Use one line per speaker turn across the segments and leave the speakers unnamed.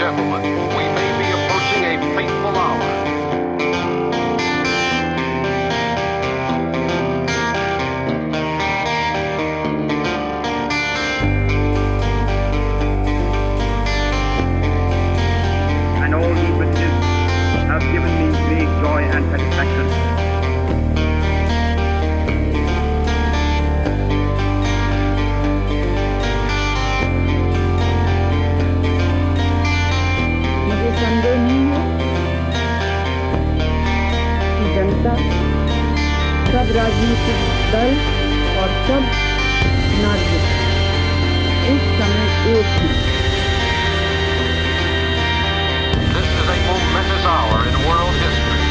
gentlemen, we may be approaching a fateful hour.
And all ye witnesses have given me great joy and satisfaction.
मुझे संदेह नहीं है कि जनता सब राजनीतिक दल और सब नागरिक इस समय एक हैं।
This is a momentous hour in world history.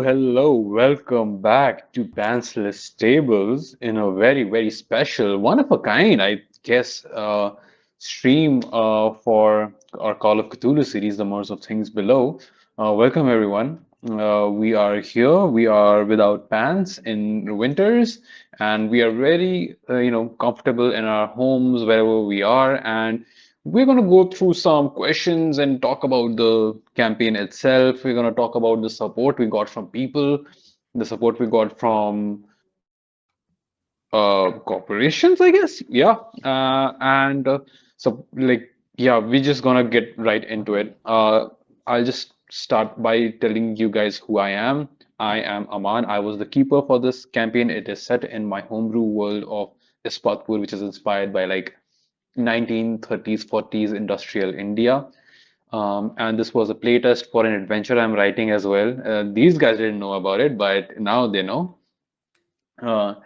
Hello, welcome back to Pantsless Tables in a very special, one of a kind, I guess, stream for our Call of Cthulhu series, The Mirth of Things Below. Welcome everyone. We are here, we are without pants in winters, and we are very, comfortable in our homes wherever we are, and we're going to go through some questions and talk about the campaign itself. We're going to talk about the support we got from people, the support we got from corporations, I guess. Yeah. We're just gonna get right into it. I'll just start by telling you guys who I am. I am Amaan. I was the keeper for this campaign. It is set in my homebrew world of Ispatpur, which is inspired by like 1930s, 40s industrial India. And this was a playtest for an adventure I'm writing as well. These guys didn't know about it, but now they know. Uh,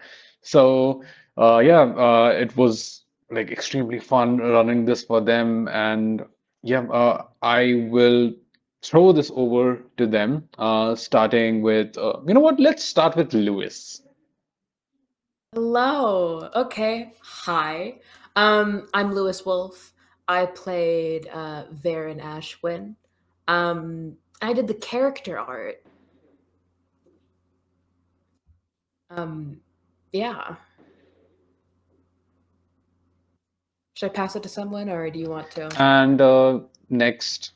it was like extremely fun running this for them, and I will throw this over to them, starting with, you know what, let's start with Lewis.
Hello. Okay. Hi. I'm Lewis Wolf. I played Varen Ashwin. I did the character art. Yeah. Should I pass it to someone, or do you want to?
And next,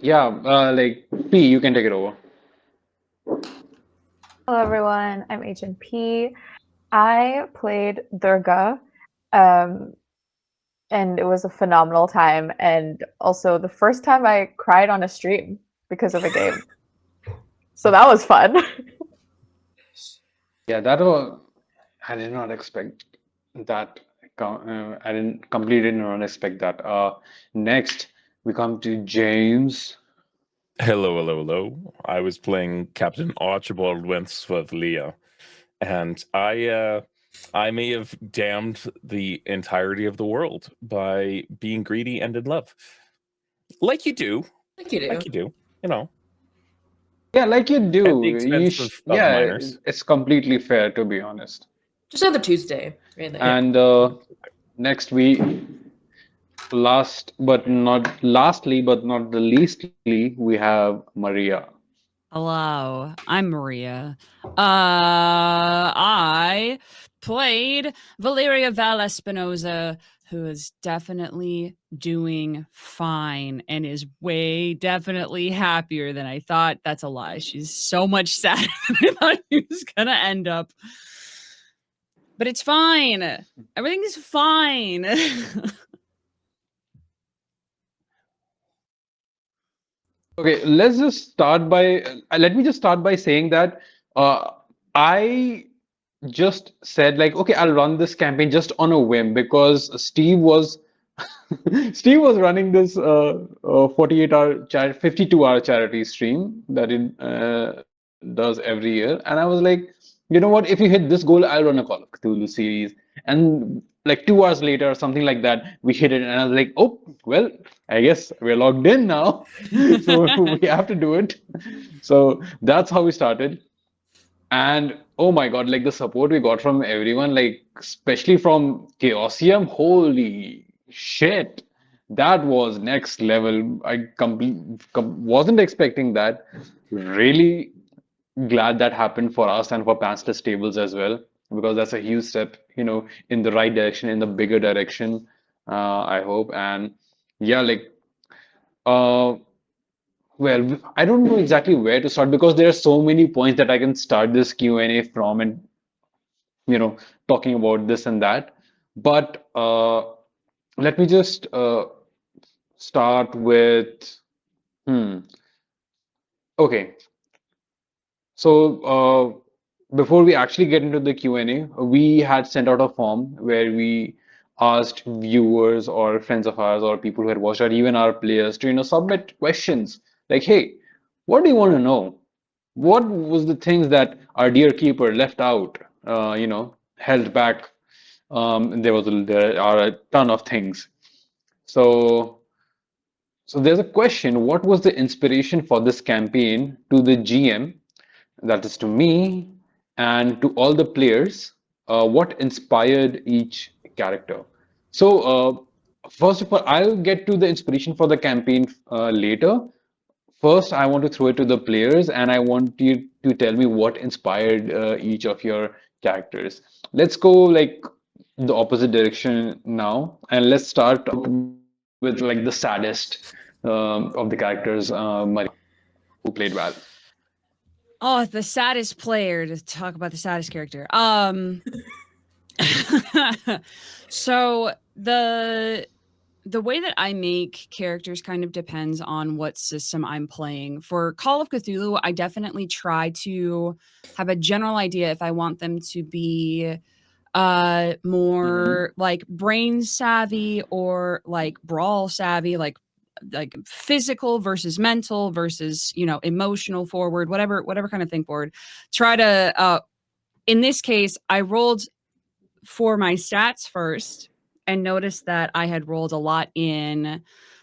P, you can take it over.
Hello everyone, I'm Agent P. I played Durga, and it was a phenomenal time, and also the first time I cried on a stream because of a game. So that was fun.
Yeah, that was, I did not expect that. I didn't completely did not expect that. Next, we come to James.
Hello. I was playing Captain Archibald Wentworth Leah, and I may have damned the entirety of the world by being greedy and in love, like you do,
Like you do.
you know,
Yeah, like you
at
do.
the expense of minors.
It's completely fair to be honest.
Just another Tuesday, really.
And next lastly but not the leastly, we have Maria.
Hello, I'm Maria. I played Valeria Val Espinoza, who is definitely doing fine and is way definitely happier than I thought. That's a lie. She's so much sadder than I thought she was gonna end up. But it's fine. Everything is fine.
Okay, let me just start by saying that I just said like, okay, I'll run this campaign just on a whim because Steve was Steve was running this 48-hour 52-hour charity stream that it does every year, and I was like, you know what? If you hit this goal, I'll run a Call of Cthulhu series. And like 2 hours later, or something like that, we hit it, and I was like, oh, well, I guess we're logged in now, so we have to do it. So that's how we started. And oh my God, like the support we got from everyone, like especially from Chaosium, holy shit, that was next level. I wasn't expecting that. Really, glad that happened for us and for Pantsless tables as well, because that's a huge step, in the right direction, in the bigger direction, I hope. And yeah, like, uh, well, I don't know exactly where to start because there are so many points that I can start this Q&A from and, talking about this and that. But let me just start with, hmm, okay. So, before we actually get into the Q&A, we had sent out a form where we asked viewers or friends of ours or people who had watched or even our players to, submit questions like, hey, what do you want to know? What was the things that our dear keeper left out, held back? There are a ton of things. So, so there's a question, what was the inspiration for this campaign to the GM, that is to me, and to all the players, what inspired each character? So, first of all, I'll get to the inspiration for the campaign later. First, I want to throw it to the players, and I want you to tell me what inspired each of your characters. Let's go like the opposite direction now, and let's start with like the saddest of the characters, Maria, who played Val.
Oh, the saddest player to talk about the saddest character. So the way that I make characters kind of depends on what system I'm playing. For Call of Cthulhu, I definitely try to have a general idea if I want them to be more like brain savvy or like brawl savvy, like physical versus mental versus emotional forward, whatever kind of thing forward. Try to in this case I rolled for my stats first and noticed that I had rolled a lot in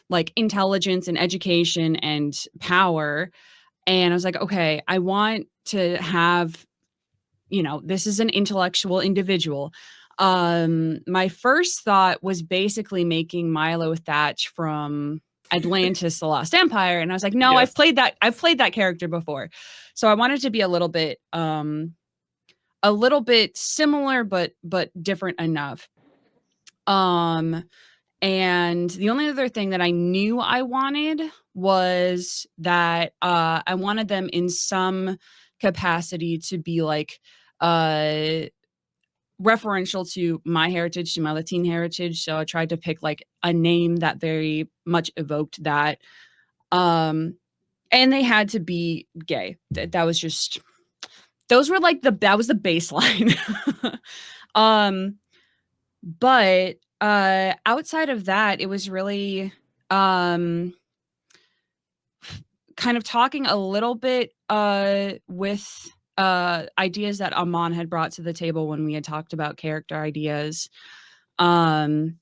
like intelligence and education and power, and I was like, okay, I want to have, this is an intellectual individual. My first thought was basically making Milo Thatch from Atlantis: The Lost Empire, and I was like, no,
Yes.
I've played that character before. So I wanted to be a little bit similar but different enough. And the only other thing that I knew I wanted was that I wanted them in some capacity to be like referential to my heritage, to my Latin heritage. So I tried to pick like a name that very much evoked that. And they had to be gay. That was just, those were like that was the baseline. But outside of that, it was really kind of talking a little bit with ideas that Amaan had brought to the table when we had talked about character ideas. And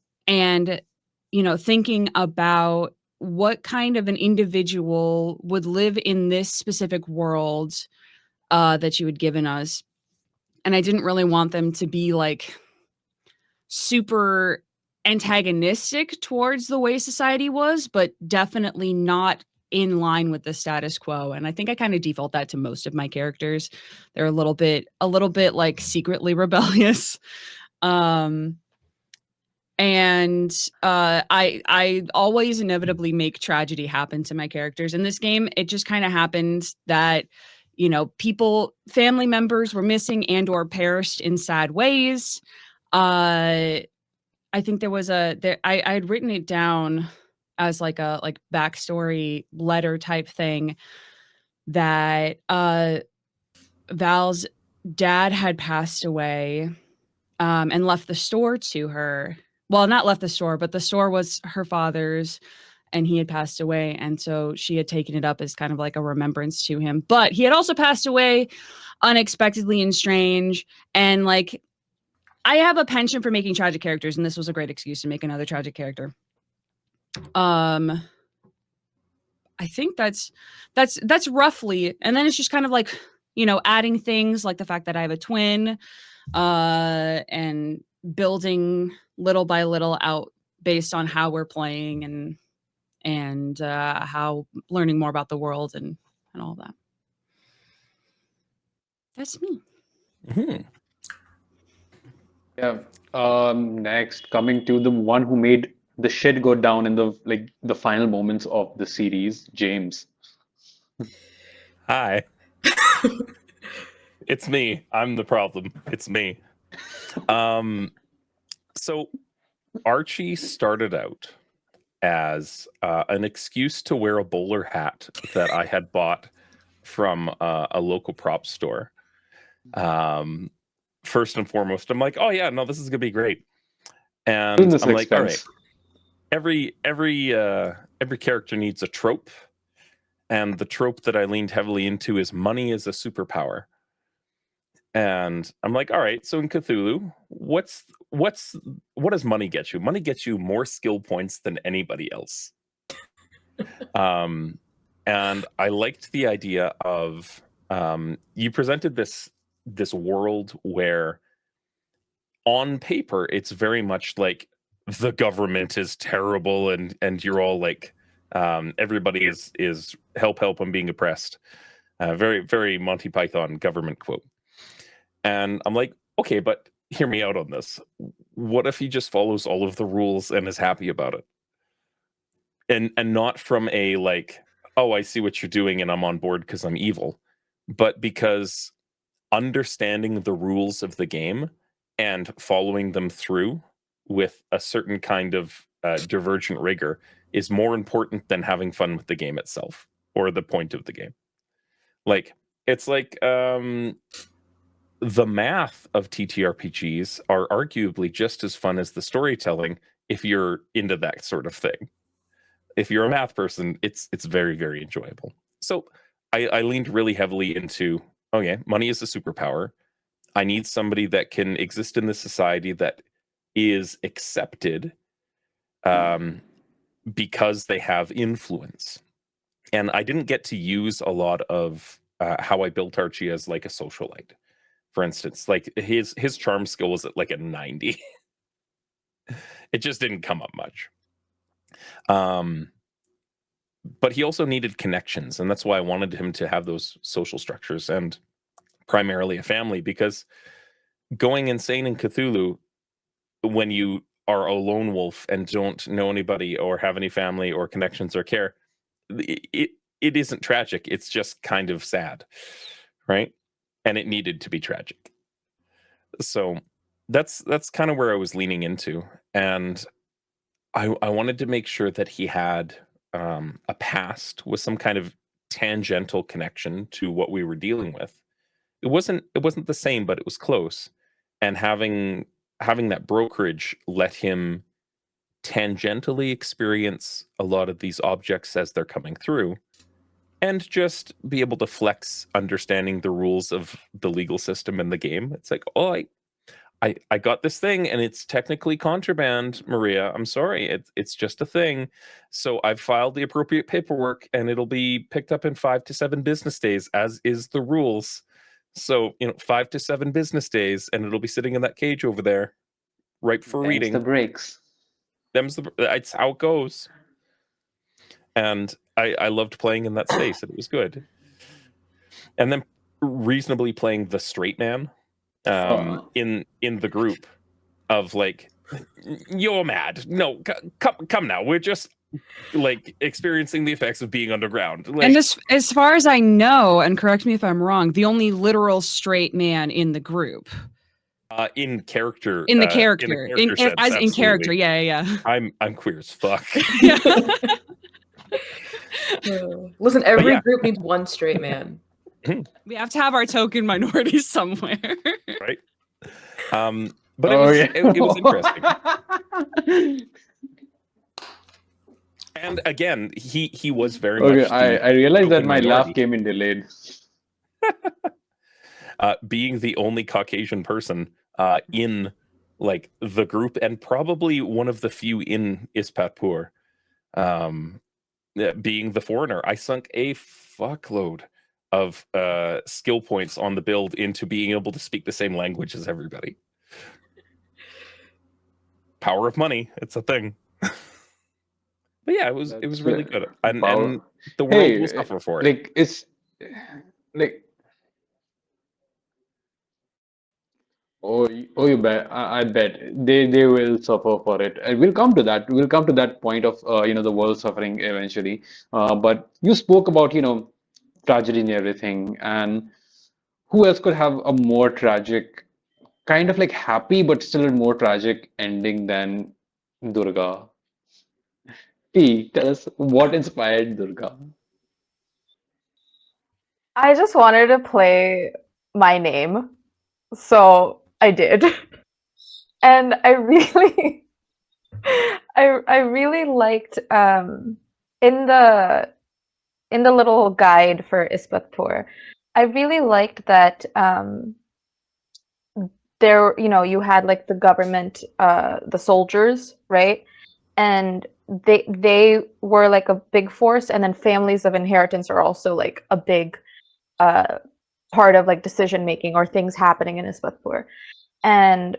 thinking about what kind of an individual would live in this specific world that you had given us. And I didn't really want them to be like super antagonistic towards the way society was, but definitely not in line with the status quo. And I think I kind of default that to most of my characters. They're a little bit like secretly rebellious. I always inevitably make tragedy happen to my characters. In this game, it just kind of happened that, family members were missing and or perished in sad ways. I think there was I had written it down as like a backstory letter type thing that Val's dad had passed away and left the store to her. Well, not left the store, but the store was her father's and he had passed away. And so she had taken it up as kind of like a remembrance to him. But he had also passed away unexpectedly and strange. And like, I have a penchant for making tragic characters, and this was a great excuse to make another tragic character. I think that's roughly, and then it's just kind of like, adding things like the fact that I have a twin, and building little by little out based on how we're playing and how learning more about the world and all that. That's me.
Mhm.
Yeah. Next, coming to the one who made the shit go down in the final moments of the series, James.
Hi, it's me. I'm the problem. It's me. So Archie started out as an excuse to wear a bowler hat that I had bought from a local prop store. First and foremost, I'm like, oh yeah, no, this is gonna be great. And
Business
I'm like, all right,
expense.
every character needs a trope, and the trope that I leaned heavily into is money is a superpower. And I'm like, all right, so in Cthulhu, what does money get you? Money gets you more skill points than anybody else. And I liked the idea of you presented this world where on paper it's very much like the government is terrible and you're all like everybody is help I'm being oppressed. Very, very Monty Python government quote. And I'm like, okay, but hear me out on this. What if he just follows all of the rules and is happy about it? And not from a like, oh, I see what you're doing and I'm on board because I'm evil, but because understanding the rules of the game and following them through with a certain kind of divergent rigor is more important than having fun with the game itself or the point of the game. Like, it's like the math of TTRPGs are arguably just as fun as the storytelling if you're into that sort of thing. If you're a math person, it's very, very enjoyable. So I leaned really heavily into, okay, money is a superpower. I need somebody that can exist in the society that is accepted because they have influence. And I didn't get to use a lot of how I built Archie as like a socialite. For instance, like his charm skill was at like a 90. It just didn't come up much. But he also needed connections, and that's why I wanted him to have those social structures and primarily a family, because going insane in Cthulhu when you are a lone wolf and don't know anybody or have any family or connections or care, it isn't tragic. It's just kind of sad, right? And it needed to be tragic. So that's kind of where I was leaning into, and I wanted to make sure that he had a past with some kind of tangential connection to what we were dealing with. It wasn't the same, but it was close. And having that brokerage let him tangentially experience a lot of these objects as they're coming through, and just be able to flex understanding the rules of the legal system in the game. It's like, oh, I got this thing and it's technically contraband, Maria. I'm sorry. It's just a thing. So I've filed the appropriate paperwork and it'll be picked up in 5 to 7 business days, as is the rules. So, 5 to 7 business days and it'll be sitting in that cage over there, ripe for
Them's
reading.
the breaks.
It's how it goes. And I loved playing in that space, and it was good. And then reasonably playing the straight man in the group of like, you're mad. No, come now. We're just like experiencing the effects of being underground. Like,
And as far as I know, and correct me if I'm wrong, the only literal straight man in the group.
in character.
In the character. In
sense,
character, yeah.
I'm queer as fuck.
Listen, every group needs one straight man.
We have to have our token minorities somewhere.
Right. But it was interesting. And again, he was very much.
I realized that my laugh came in delayed.
Being the only Caucasian person in like the group, and probably one of the few in Ispatpur, being the foreigner, I sunk a fuckload of skill points on the build into being able to speak the same language as everybody. Power of money, it's a thing. But yeah, it was really good, and the world will suffer for it.
Like it's like You bet. I bet they will suffer for it. And we'll come to that. We'll come to that point of the world suffering eventually. But you spoke about tragedy and everything, and who else could have a more tragic, kind of like happy but still a more tragic ending than Durga? P, tell us what inspired Durga.
I just wanted to play my name, so I did. And I really I really liked in the in the little guide for Ispatpur, I really liked that there, you had like the government, the soldiers, right? And they were like a big force, and then families of inheritance are also like a big uh, part of like decision making or things happening in Ispatpur. And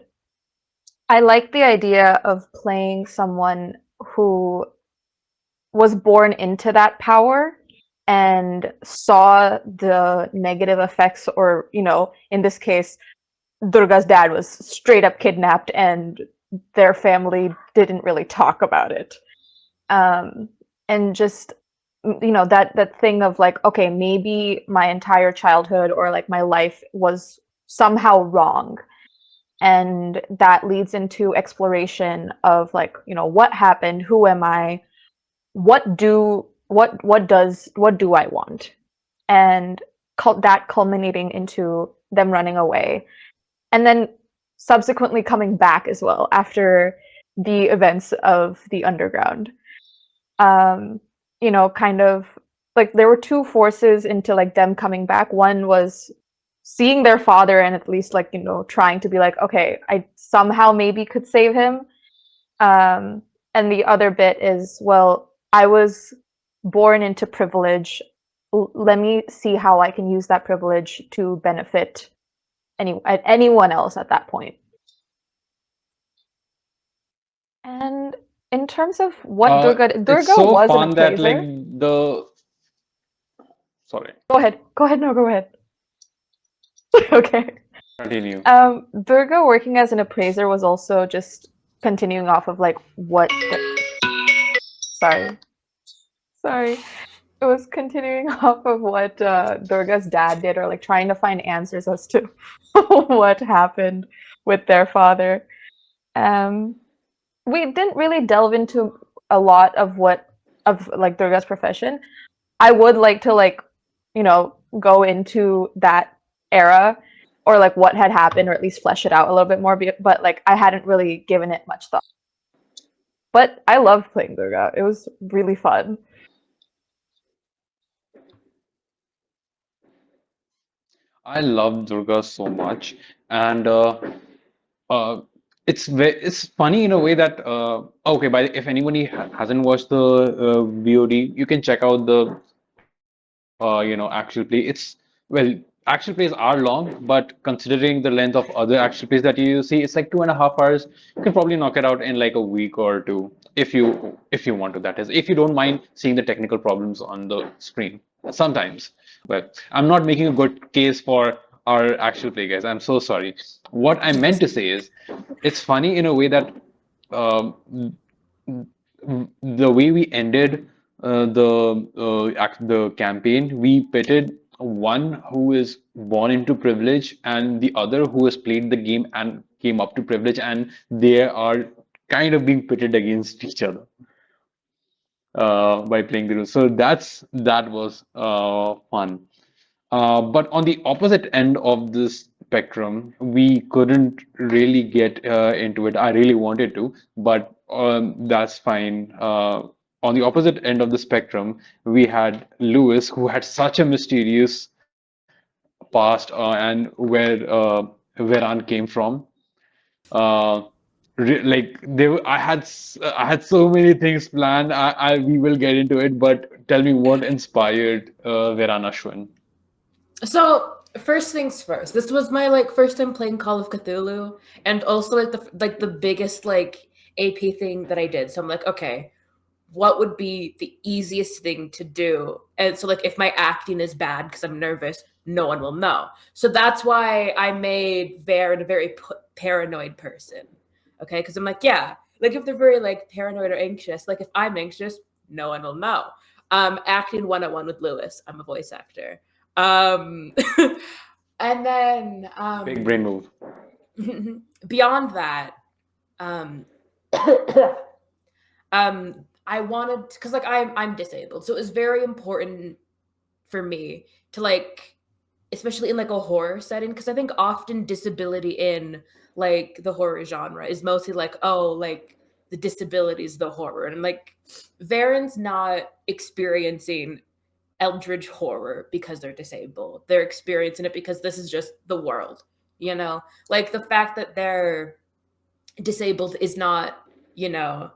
I like the idea of playing someone who was born into that power and saw the negative effects, or in this case, Durga's dad was straight up kidnapped and their family didn't really talk about it. And just that thing of like, okay, maybe my entire childhood or like my life was somehow wrong, and that leads into exploration of like, what happened, who am I, what do I want, and that culminating into them running away, and then subsequently coming back as well after the events of the underground. Kind of like there were two forces into like them coming back. One was seeing their father and at least like, trying to be like, okay, I somehow maybe could save him. And the other bit is, well, I was born into privilege. Let me see how I can use that privilege to benefit anyone else at that point. And in terms of what Durga
It's so
was
fun
an
that
appraiser.
like the sorry,
Go ahead. No, go ahead. Okay.
continue.
Durga working as an appraiser was also just continuing off of like what. Sorry. It was continuing off of what Durga's dad did, or like trying to find answers as to what happened with their father. We didn't really delve into a lot of like Durga's profession. I would like to like, go into that era, or like what had happened, or at least flesh it out a little bit more. But like I hadn't really given it much thought. But I loved playing Durga. It was really fun.
I love Durga so much, and uh, it's funny in a way that okay, but if anybody hasn't watched the VOD, you can check out the actual play. Well, actual plays are long, but considering the length of other actual plays that you see, it's like 2.5 hours. You can probably knock it out in like a week or two if you want to. That is, if you don't mind seeing the technical problems on the screen sometimes. Well, I'm not making a good case for our actual play, guys. I'm so sorry. What I meant to say is, it's funny in a way that um, the way we ended the campaign, we pitted one who is born into privilege and the other who has played the game and came up to privilege, and they are kind of being pitted against each other by playing the rules. So that was fun. But on the opposite end of this spectrum, we couldn't really get into it. I really wanted to, but that's fine. On the opposite end of the spectrum, we had Lewis, who had such a mysterious past and where Anne came from. Uh, like I had so many things planned. We will get into it, but tell me what inspired Veran Ashwin.
So first things first, this was my like first time playing Call of Cthulhu, and also like the biggest like AP thing that I did. So I'm like, okay, what would be the easiest thing to do? And so like if my acting is bad because I'm nervous, no one will know. So that's why I made Varen a very paranoid person. Okay, because I'm like, yeah, like if they're very like paranoid or anxious, like if I'm anxious, no one will know. Acting 101 with Lewis. I'm a voice actor. And then
Big brain move.
beyond that, I wanted, because like I'm disabled, so it was very important for me to like, especially in like a horror setting, because I think often disability in like the horror genre is mostly like, oh, like the disability is the horror, and like Varen's not experiencing eldritch horror because they're disabled. They're experiencing it because this is just the world, you know? Like the fact that they're disabled is not, you know,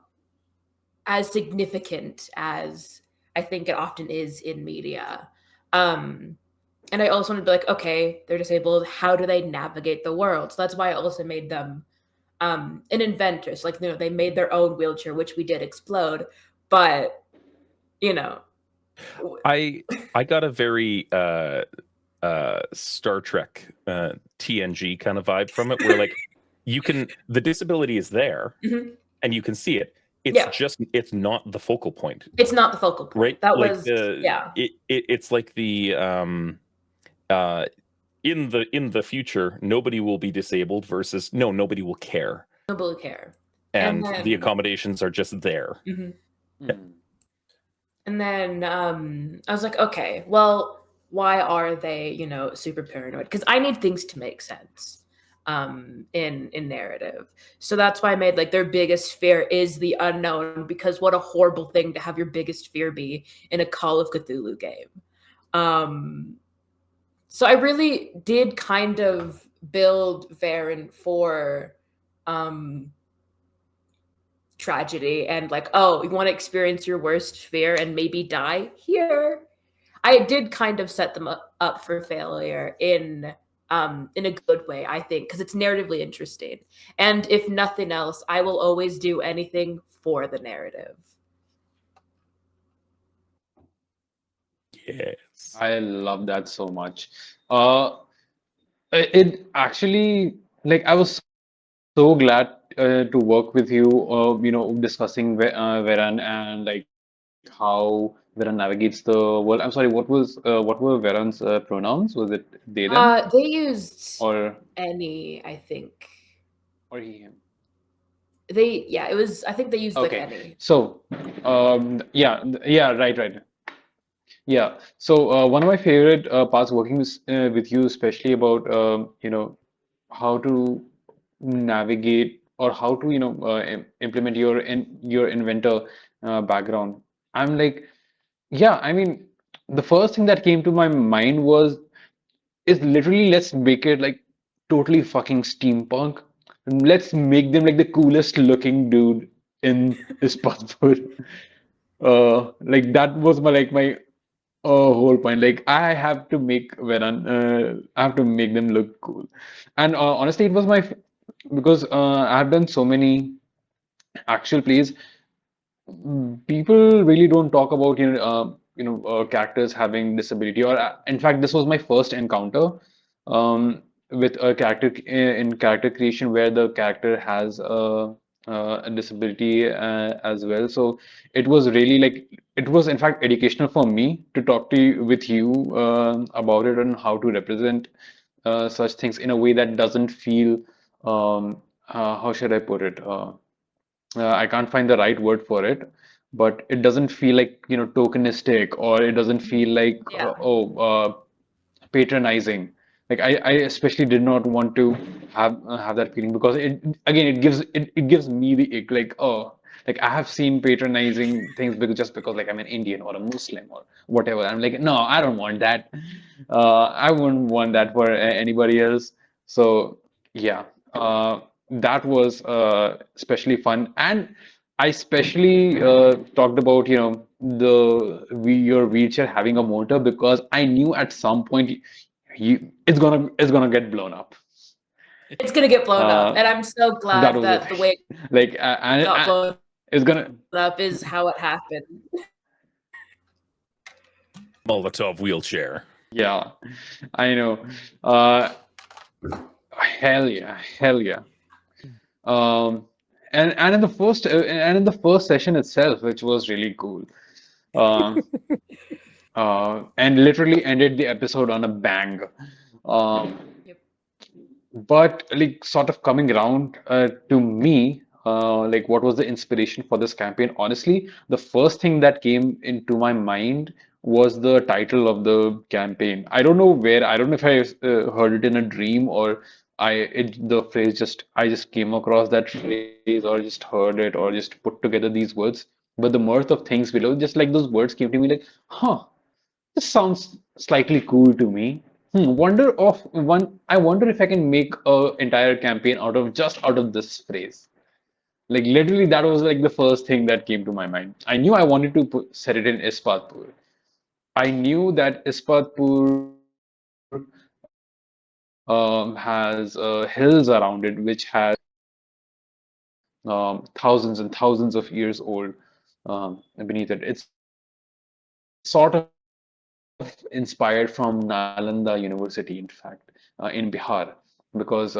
as significant as I think it often is in media. And I also wanted to be like, okay, they're disabled. How do they navigate the world? So that's why I also made them an inventor. So like, you know, they made their own wheelchair, which we did explode. But, you know,
I got a very Star Trek TNG kind of vibe from it, where like the disability is there and you can see it. It's just it's not the focal point.
It's not the focal point.
Right?
That
like
was
it's like the in the future nobody will be disabled versus nobody will care.
Nobody will care.
And
then,
the accommodations are just there.
Yeah. And then I was like, okay, well, why are they, you know, super paranoid? Because I need things to make sense in narrative. So that's why I made like their biggest fear is the unknown, because what a horrible thing to have your biggest fear be in a Call of Cthulhu game. So I really did kind of build Varen for tragedy and like, oh, you want to experience your worst fear and maybe die here. I did kind of set them up for failure in a good way, I think, because it's narratively interesting. And if nothing else, I will always do anything for the narrative.
Yes.
I love that so much. It actually, like, I was so glad to work with you, you know, discussing Veran and like how Veran navigates the world. I'm sorry, what were Veran's pronouns? Was it they, them?
They used
Or
any, I think.
Or he, him?
It was, I think they used like any.
So, yeah, right. Yeah. So one of my favorite parts working with you, especially about you know, how to navigate or how to, you know, implement your inventor background. I'm like, yeah, I mean, the first thing that came to my mind is literally, let's make it like totally fucking steampunk. Let's make them like the coolest looking dude in Ispatpur. Like that was my whole point. Like I have to make Veran, I have to make them look cool. And honestly, it was because I've done so many actual plays. People really don't talk about characters having disability. Or in fact, this was my first encounter with a character in character creation where the character has a disability as well. So it was really like it was in fact educational for me to talk to with you about it and how to represent such things in a way that doesn't feel how should I put it? I can't find the right word for it, but it doesn't feel like, you know, tokenistic, or it doesn't feel like patronizing. Like I especially did not want to have that feeling, because it gives me the ick, like, oh, like I have seen patronizing things because like I'm an Indian or a Muslim or whatever. I'm like, no, I don't want that. I wouldn't want that for anybody else. So yeah, that was especially fun. And I especially talked about, you know, your wheelchair having a motor, because I knew at some point it's gonna get blown up.
It's gonna get blown up, and I'm so glad that the way
like
it got blown
it's gonna
up is how it happened.
Molotov wheelchair.
Yeah, I know. Uh, hell yeah, hell yeah. Um, and in the first session itself, which was really cool. Um, and literally ended the episode on a bang. Um,
Yep.
but like sort of coming around to me, like what was the inspiration for this campaign? Honestly, the first thing that came into my mind was the title of the campaign. I don't know where, I don't know if I heard it in a dream or the phrase I just came across that phrase or just heard it or just put together these words. But the mirth of things below, just like those words came to me like, huh, this sounds slightly cool to me. I wonder if I can make a entire campaign out of this phrase. Like literally, that was like the first thing that came to my mind. I knew I wanted to set it in Ispatpur. I knew that Ispatpur has hills around it, which has thousands and thousands of years old beneath it. It's sort of inspired from Nalanda University, in fact, in Bihar, because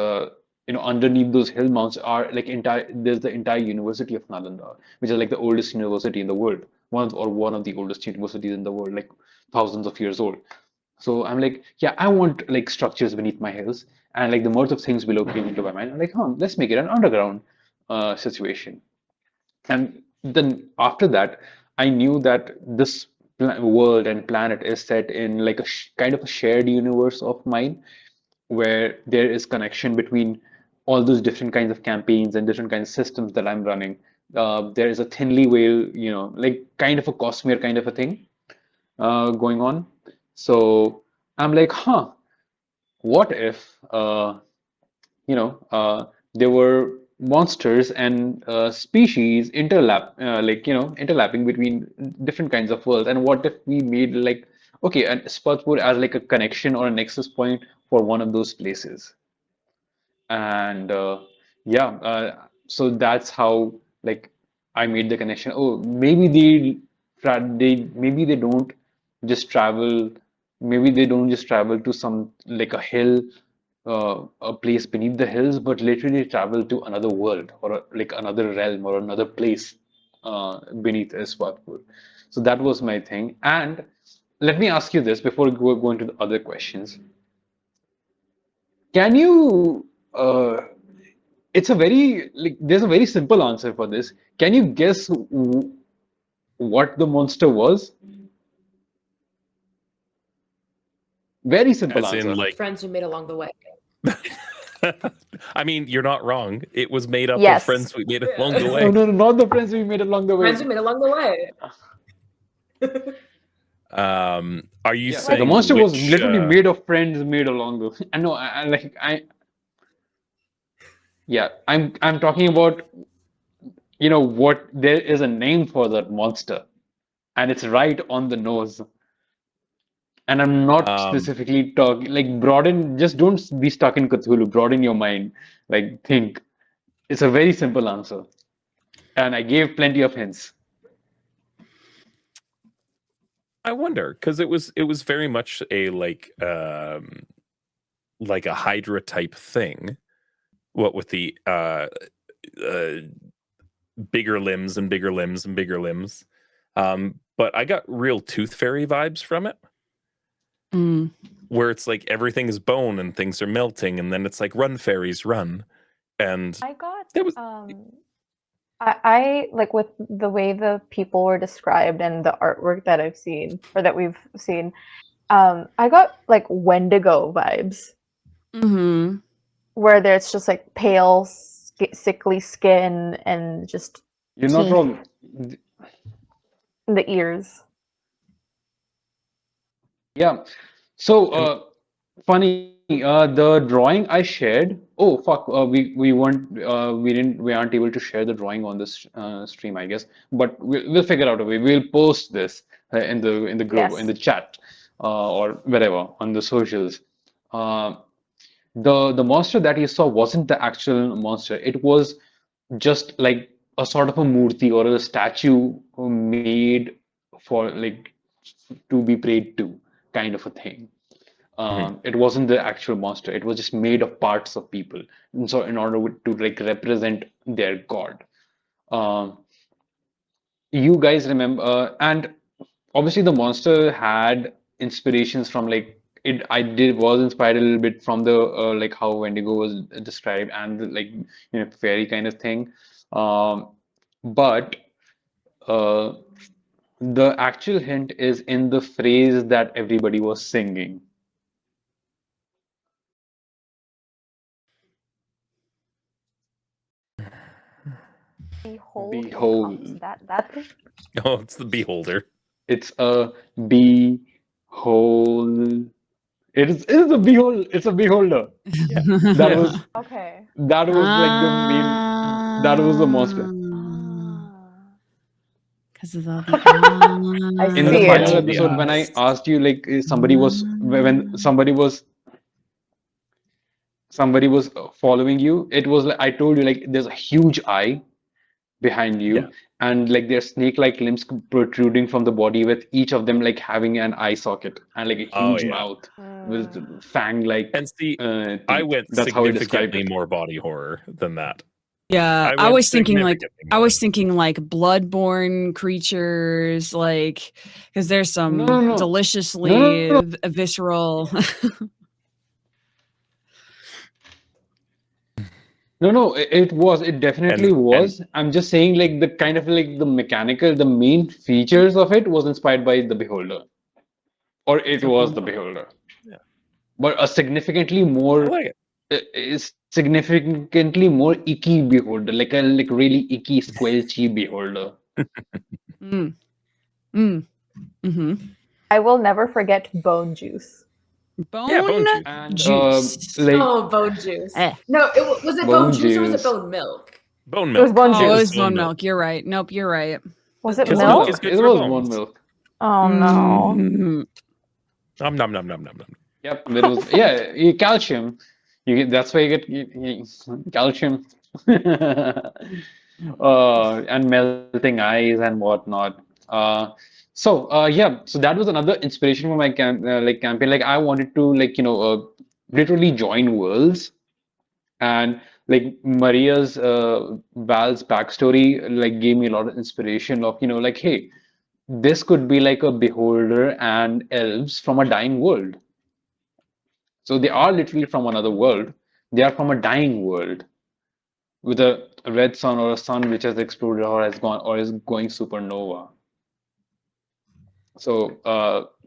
underneath those hill mounts are like entire. There's the entire University of Nalanda, which is like the oldest university in the world, one of the oldest universities in the world, like thousands of years old. So I'm like, yeah, I want like structures beneath my hills, and like the mirth of things below came into my mind. I'm like, let's make it an underground situation. And then after that, I knew that this world and planet is set in like a kind of a shared universe of mine, where there is connection between all those different kinds of campaigns and different kinds of systems that I'm running. There is a thinly veiled, like kind of a Cosmere kind of a thing going on. So I'm like, huh, what if there were monsters and species interlapping between different kinds of worlds. And what if we made like, okay, an Spatpur as like a connection or a nexus point for one of those places? And yeah, so that's how like I made the connection. Oh, maybe they don't just travel. Maybe they don't just travel to some like a hill, a place beneath the hills, but literally travel to another world or like another realm or another place beneath Ispatpur. So that was my thing. And let me ask you this before we go into the other questions. Can you it's a very like there's a very simple answer for this. Can you guess what the monster was? Very simple
As in,
answer.
like,
Friends we made along the way.
I mean, you're not wrong. It was made up of
Yes.
friends we made
Yeah.
along the
No,
way.
no, no, not the friends we made along the way.
Friends we made along the way.
Are you
Yeah,
saying
the monster was
which,
literally made of friends made along the way. I know, yeah, I'm talking about, what there is a name for that monster, and it's right on the nose. And I'm not specifically talking like broaden, just don't be stuck in Cthulhu, broaden your mind. Like think. It's a very simple answer. And I gave plenty of hints.
I wonder, because it was very much a like a Hydra type thing. What with the bigger limbs and bigger limbs and bigger limbs. But I got real Tooth Fairy vibes from it, where it's like everything is bone and things are melting, and then it's like run fairies run, and
I got
that was
I like with the way the people were described and the artwork that I've seen or that we've seen. I got like Wendigo vibes,
Mm-hmm.
where there's just like pale, sickly skin and just
You're not
teeth
wrong.
in the ears.
Yeah. So, funny. The drawing I shared. Oh fuck. We weren't. We aren't able to share the drawing on this stream, I guess. But we'll figure out a way. We'll post this in the group, in
Yes.
the chat, or wherever on the socials. Uh, the monster that you saw wasn't the actual monster. It was just like a sort of a murti or a statue made for like to be prayed to, kind of a thing. It wasn't the actual monster. It was just made of parts of people. And so in order to like represent their god. Um, you guys remember, and obviously the monster had inspirations from like it. I did was inspired a little bit from the like how Wendigo was described and the, like fairy kind of thing. But uh, the actual hint is in the phrase that everybody was singing.
Behold, it
Behold.
comes. That thing.
Oh, it's the beholder.
It's a behold. It is a behold. It's a beholder. That was
Okay.
like the main. That was the monster.
Because of all the
I
In the
see
final
it.
episode, when I asked you, like somebody was when somebody was following you, it was like I told you, like there's a huge eye behind you,
Yeah.
and like there's snake-like limbs protruding from the body, with each of them like having an eye socket and like a
Oh,
huge
yeah.
mouth with fang-like
And see,
teeth.
I went
That's how he described
significantly
it.
more body horror than that.
Yeah, I
went
was thinking like
significantly more.
bloodborne creatures, like because there's some
No.
deliciously
No.
visceral.
No, it definitely
And
was. I'm just saying, like the kind of like the mechanical, the main features of it was inspired by the Beholder, or it was the Beholder,
Yeah.
but a significantly
I
more
like it.
is significantly more icky Beholder, like a like really icky, squelchy Beholder.
Mm-hmm.
I will never forget bone juice.
Bone,
Yeah, bone juice.
And
juice.
like
Oh, bone juice.
Eh.
No, was it
Bone
bone juice or was it
juice.
bone milk?
Bone
It
milk.
was bone
Oh, it
juice.
was bone milk. You're right. Nope, you're right.
Was it
Because
milk?
milk is good
it
for
was
bones.
bone milk.
Oh no.
Mm.
Nom nom nom nom nom nom.
Yep, it was calcium. That's why you get calcium. And melting eyes and whatnot. So that was another inspiration for my campaign. Like I wanted to literally join worlds, and like Maria's Val's backstory like gave me a lot of inspiration of like, hey, this could be like a beholder and elves from a dying world. So they are literally from another world. They are from a dying world with a red sun or a sun which has exploded or has gone or is going supernova. So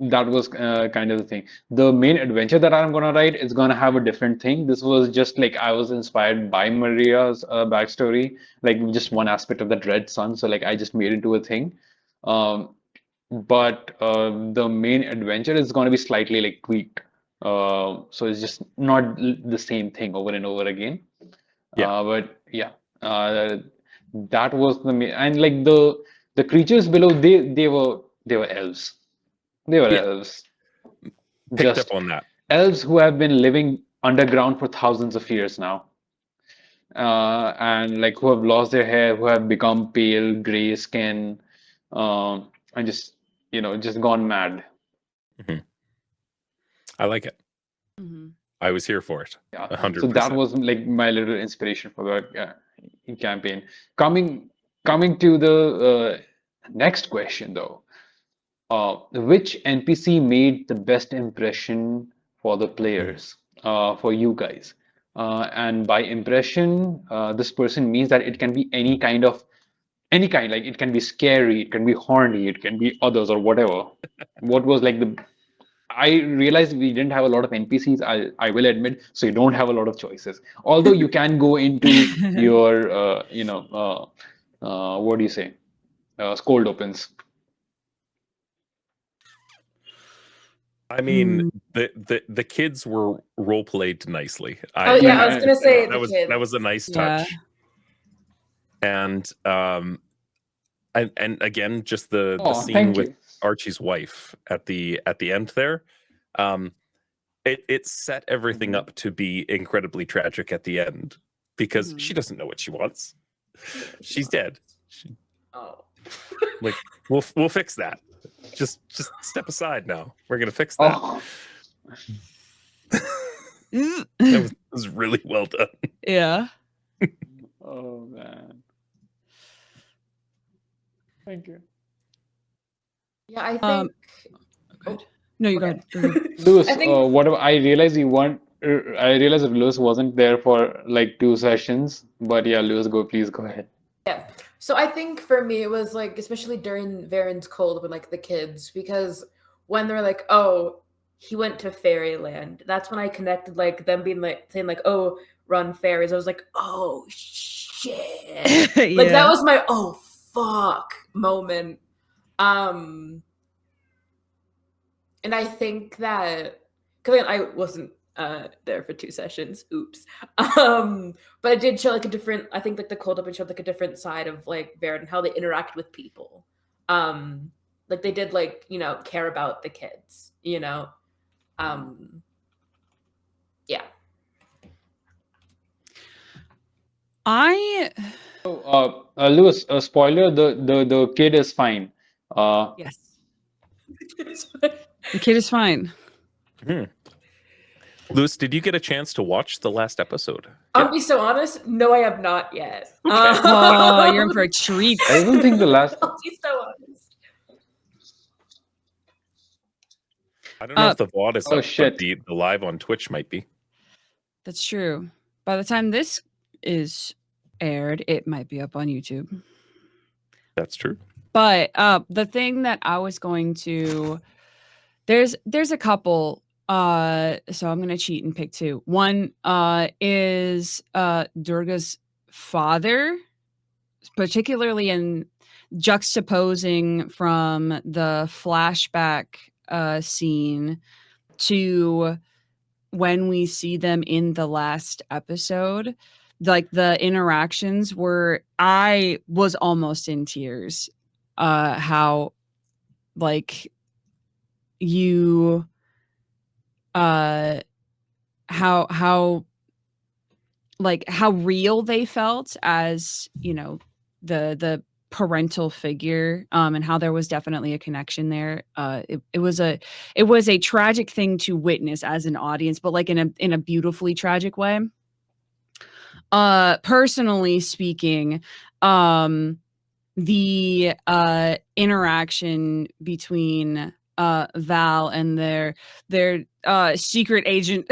that was kind of the thing. The main adventure that I'm gonna write is gonna have a different thing. This was just like I was inspired by Maria's backstory, like just one aspect of that red sun. So like I just made it into a thing. But the main adventure is gonna be slightly like tweaked. So it's just not the same thing over and over again.
Yeah.
But yeah, that was the main, and like the creatures below, they were elves. They were
Yeah.
elves.
Picked
Just
up on that.
elves who have been living underground for thousands of years now. And like who have lost their hair, who have become pale, gray skin, and just just gone mad.
Mhm. I like it.
Mhm.
I was here for it.
Yeah.
100%.
So that was like my little inspiration for the campaign. Coming to the next question though, which NPC made the best impression for the players, for you guys? And by impression, this person means that it can be any kind, like it can be scary, it can be horny, it can be others or whatever. What was like I realized we didn't have a lot of NPCs, I will admit, so you don't have a lot of choices. Although you can go into your, what do you say, cold opens.
I mean, the kids were role played nicely.
Oh yeah, I was gonna say the kids.
That was a nice
Yeah.
touch. And again, just the
Oh,
scene
thank
with
you.
Archie's wife at the end there, it set everything up to be incredibly tragic at the end because she doesn't know what she wants. She's dead.
Oh.
Like we'll fix that. Just step aside now. We're gonna fix that.
Oh,
That was really well done.
Yeah.
Oh man. Thank you.
Yeah, I think.
Um,
Oh,
No, you
okay.
go ahead.
Lewis,
I think
whatever. I realized you weren't. I realized that Lewis wasn't there for like 2 sessions, but yeah, Lewis, please go ahead.
Yeah. So I think for me it was like, especially during Varen's Cold with like the kids, because when they're like, "Oh, he went to fairyland," that's when I connected like them being like saying like, "Oh, run fairies." I was like, "Oh shit!" Like that
Yeah.
was my "oh fuck" moment. And I think that because I wasn't there for 2 sessions. Oops. But it did show like a different. I think like the cold open showed like a different side of like Varen and how they interact with people. Like they did like care about the kids. Yeah.
I
Lewis, spoiler: the kid is fine.
yes. The kid is fine.
Lewis, did you get a chance to watch the last episode?
I'll be so honest. No, I have not yet.
Oh, you're in for a treat.
I even think the last.
I'll be so honest.
I don't know if the VOD is
oh,
up,
shit.
but the live on Twitch might be.
That's true. By the time this is aired, it might be up on YouTube.
That's true.
But the thing that I was going to there's a couple so I'm gonna cheat and pick two. One is Durga's father, particularly in juxtaposing from the flashback scene to when we see them in the last episode. Like the interactions were, I was almost in tears. How like you how like how real they felt as the parental figure, and how there was definitely a connection there. It was a tragic thing to witness as an audience, but like in a beautifully tragic way. Personally speaking, the interaction between Val and their secret agent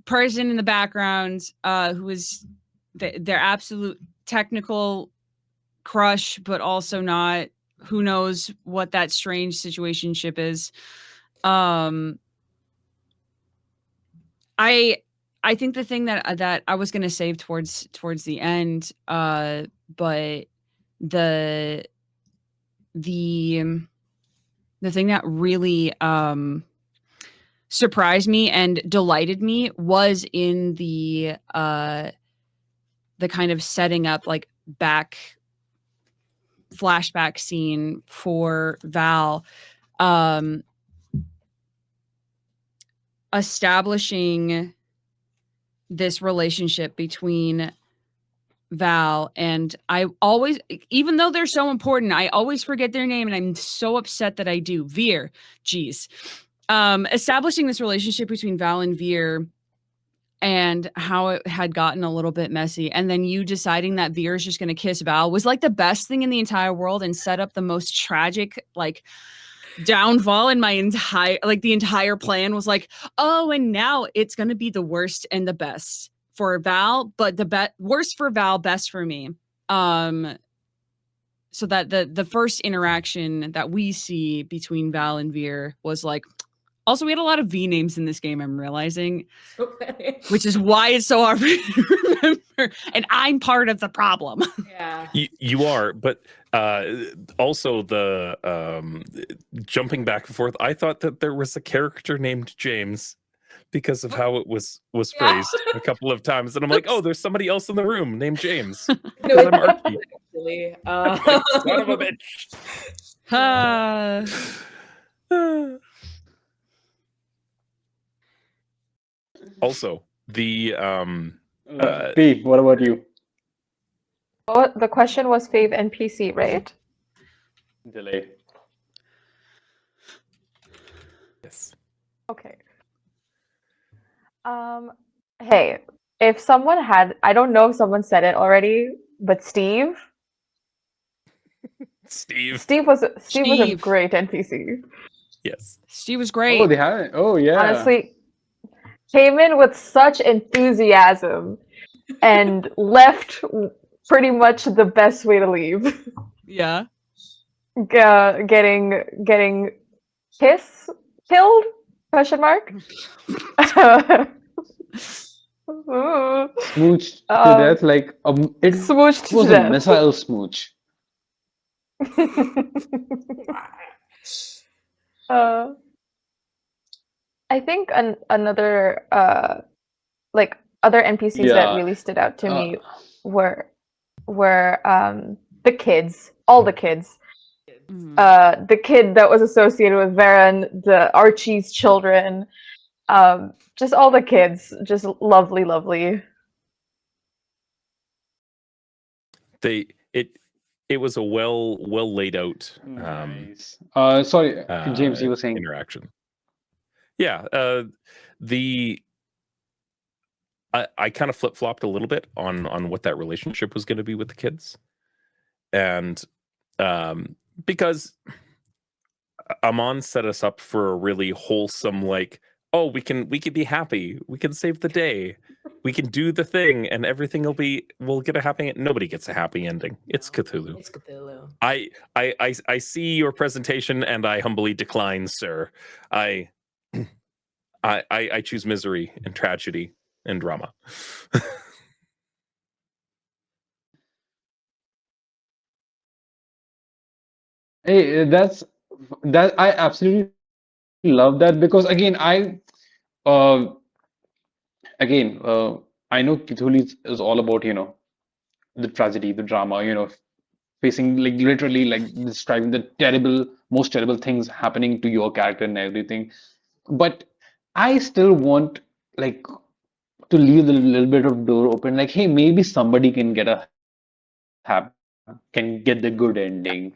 person in the background, who is their absolute technical crush, but also not. Who knows what that strange situationship is? I think the thing that I was going to save towards the end, but the thing that really surprised me and delighted me was in the kind of setting up like back flashback scene for Val, establishing this relationship between Val and I always, even though they're so important, I always forget their name and I'm so upset that I do. Veer. Jeez. Establishing this relationship between Val and Veer and how it had gotten a little bit messy. And then you deciding that Veer is just going to kiss Val was like the best thing in the entire world and set up the most tragic, like, downfall in my the entire plan was like, oh, and now it's going to be the worst and the best for Val, but the worst for Val, best for me. So that the first interaction that we see between Val and Veer was like, also we had a lot of V names in this game, I'm realizing,
Okay.
which is why it's so hard to remember, and I'm part of the problem.
Yeah.
You are, but also the jumping back and forth, I thought that there was a character named James because of how it was phrased a couple of times, and I'm like, oh, there's somebody else in the room named James.
No,
I'm Archie.
actually.
Son of a bitch. Also, the
P, what about you?
Oh, the question was fave NPC, right?
Delay.
yes.
Okay. Hey, if someone had, I don't know if someone said it already, but Steve
Steve.
was a
Steve.
great NPC.
Yes.
Steve was
Oh,
great.
they haven't. Oh, yeah.
Honestly, came in with such enthusiasm and left pretty much the best way to leave.
Yeah.
Getting killed? Question mark.
Smooched to death, like it
Smooched to
was a
death.
missile smooch.
I think another like other NPCs that
Yeah.
really stood out to me were the kids, all the kids. The kid that was associated with Varen, the Archie's children, just all the kids, just lovely, lovely.
It was a well laid out
Nice. Sorry, James, you were saying.
interaction. Yeah, I kind of flip flopped a little bit on what that relationship was going to be with the kids, and because Amaan set us up for a really wholesome, like, oh, we can be happy, we can save the day, we can do the thing, and everything we'll get a happy ending. Nobody gets a happy ending. It's Cthulhu.
It's Cthulhu.
I see your presentation and I humbly decline, sir. I choose misery and tragedy and drama.
Hey, that I absolutely love that because uh again I know Cthulhu is all about, the tragedy, the drama, facing like literally like describing the most terrible things happening to your character and everything. But I still want like to leave a little bit of door open, like, hey, maybe somebody can can get the good ending,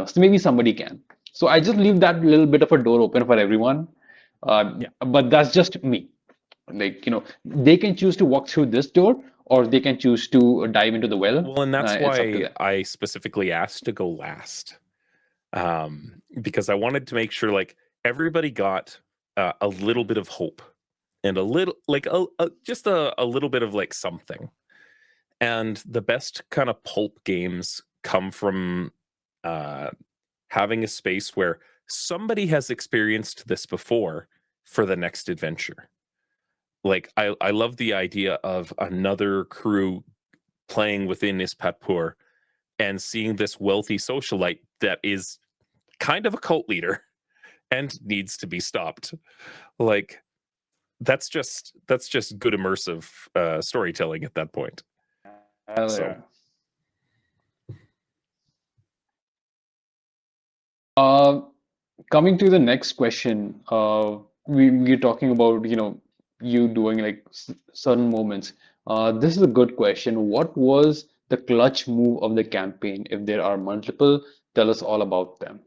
so maybe somebody can. So I just leave that little bit of a door open for everyone. But that's just me. Like, they can choose to walk through this door or they can choose to dive into the well.
Well, and that's
It's up to
why
them.
I specifically asked to go last, because I wanted to make sure like everybody got a little bit of hope and a little like just a little bit of like something. And the best kind of pulp games come from having a space where somebody has experienced this before for the next adventure. Like I love the idea of another crew playing within Ispatpur and seeing this wealthy socialite that is kind of a cult leader and needs to be stopped. Like that's just good immersive storytelling at that point.
Hell
So.
yeah. Coming to the next question, we're talking about, you doing like certain moments. This is a good question. What was the clutch move of the campaign? If there are multiple, tell us all about them.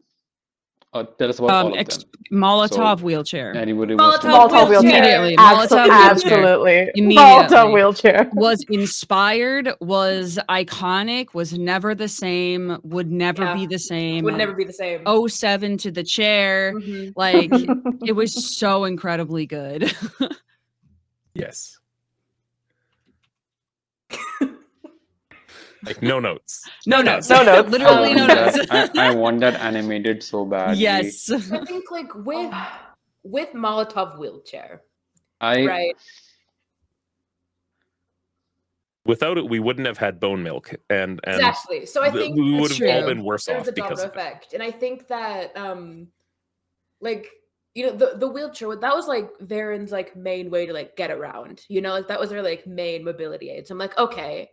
Tell us about all of them.
Molotov
So,
wheelchair.
anybody wants to
Molotov
Molotov wheelchair.
Immediately.
Abso-
Molotov wheelchair.
absolutely.
Immediately.
Molotov wheelchair.
Was inspired, was iconic, was never the same, would never
Yeah.
be the same.
Would never be the same.
07 to the chair.
Mhm.
Like, it was so incredibly good.
Yes. Like no notes.
No notes.
No notes.
Literally no notes.
I want that animated so badly.
Yes.
I think like with Molotov wheelchair,
I
right?
Without it, we wouldn't have had bone milk, and
Exactly. So I think
we would
That's
have all
true.
been worse
there's
off
a domino
because of it.
effect, and I think that like the wheelchair, that was like Varen's like main way to like get around, like that was their like main mobility aid. So I'm like, okay,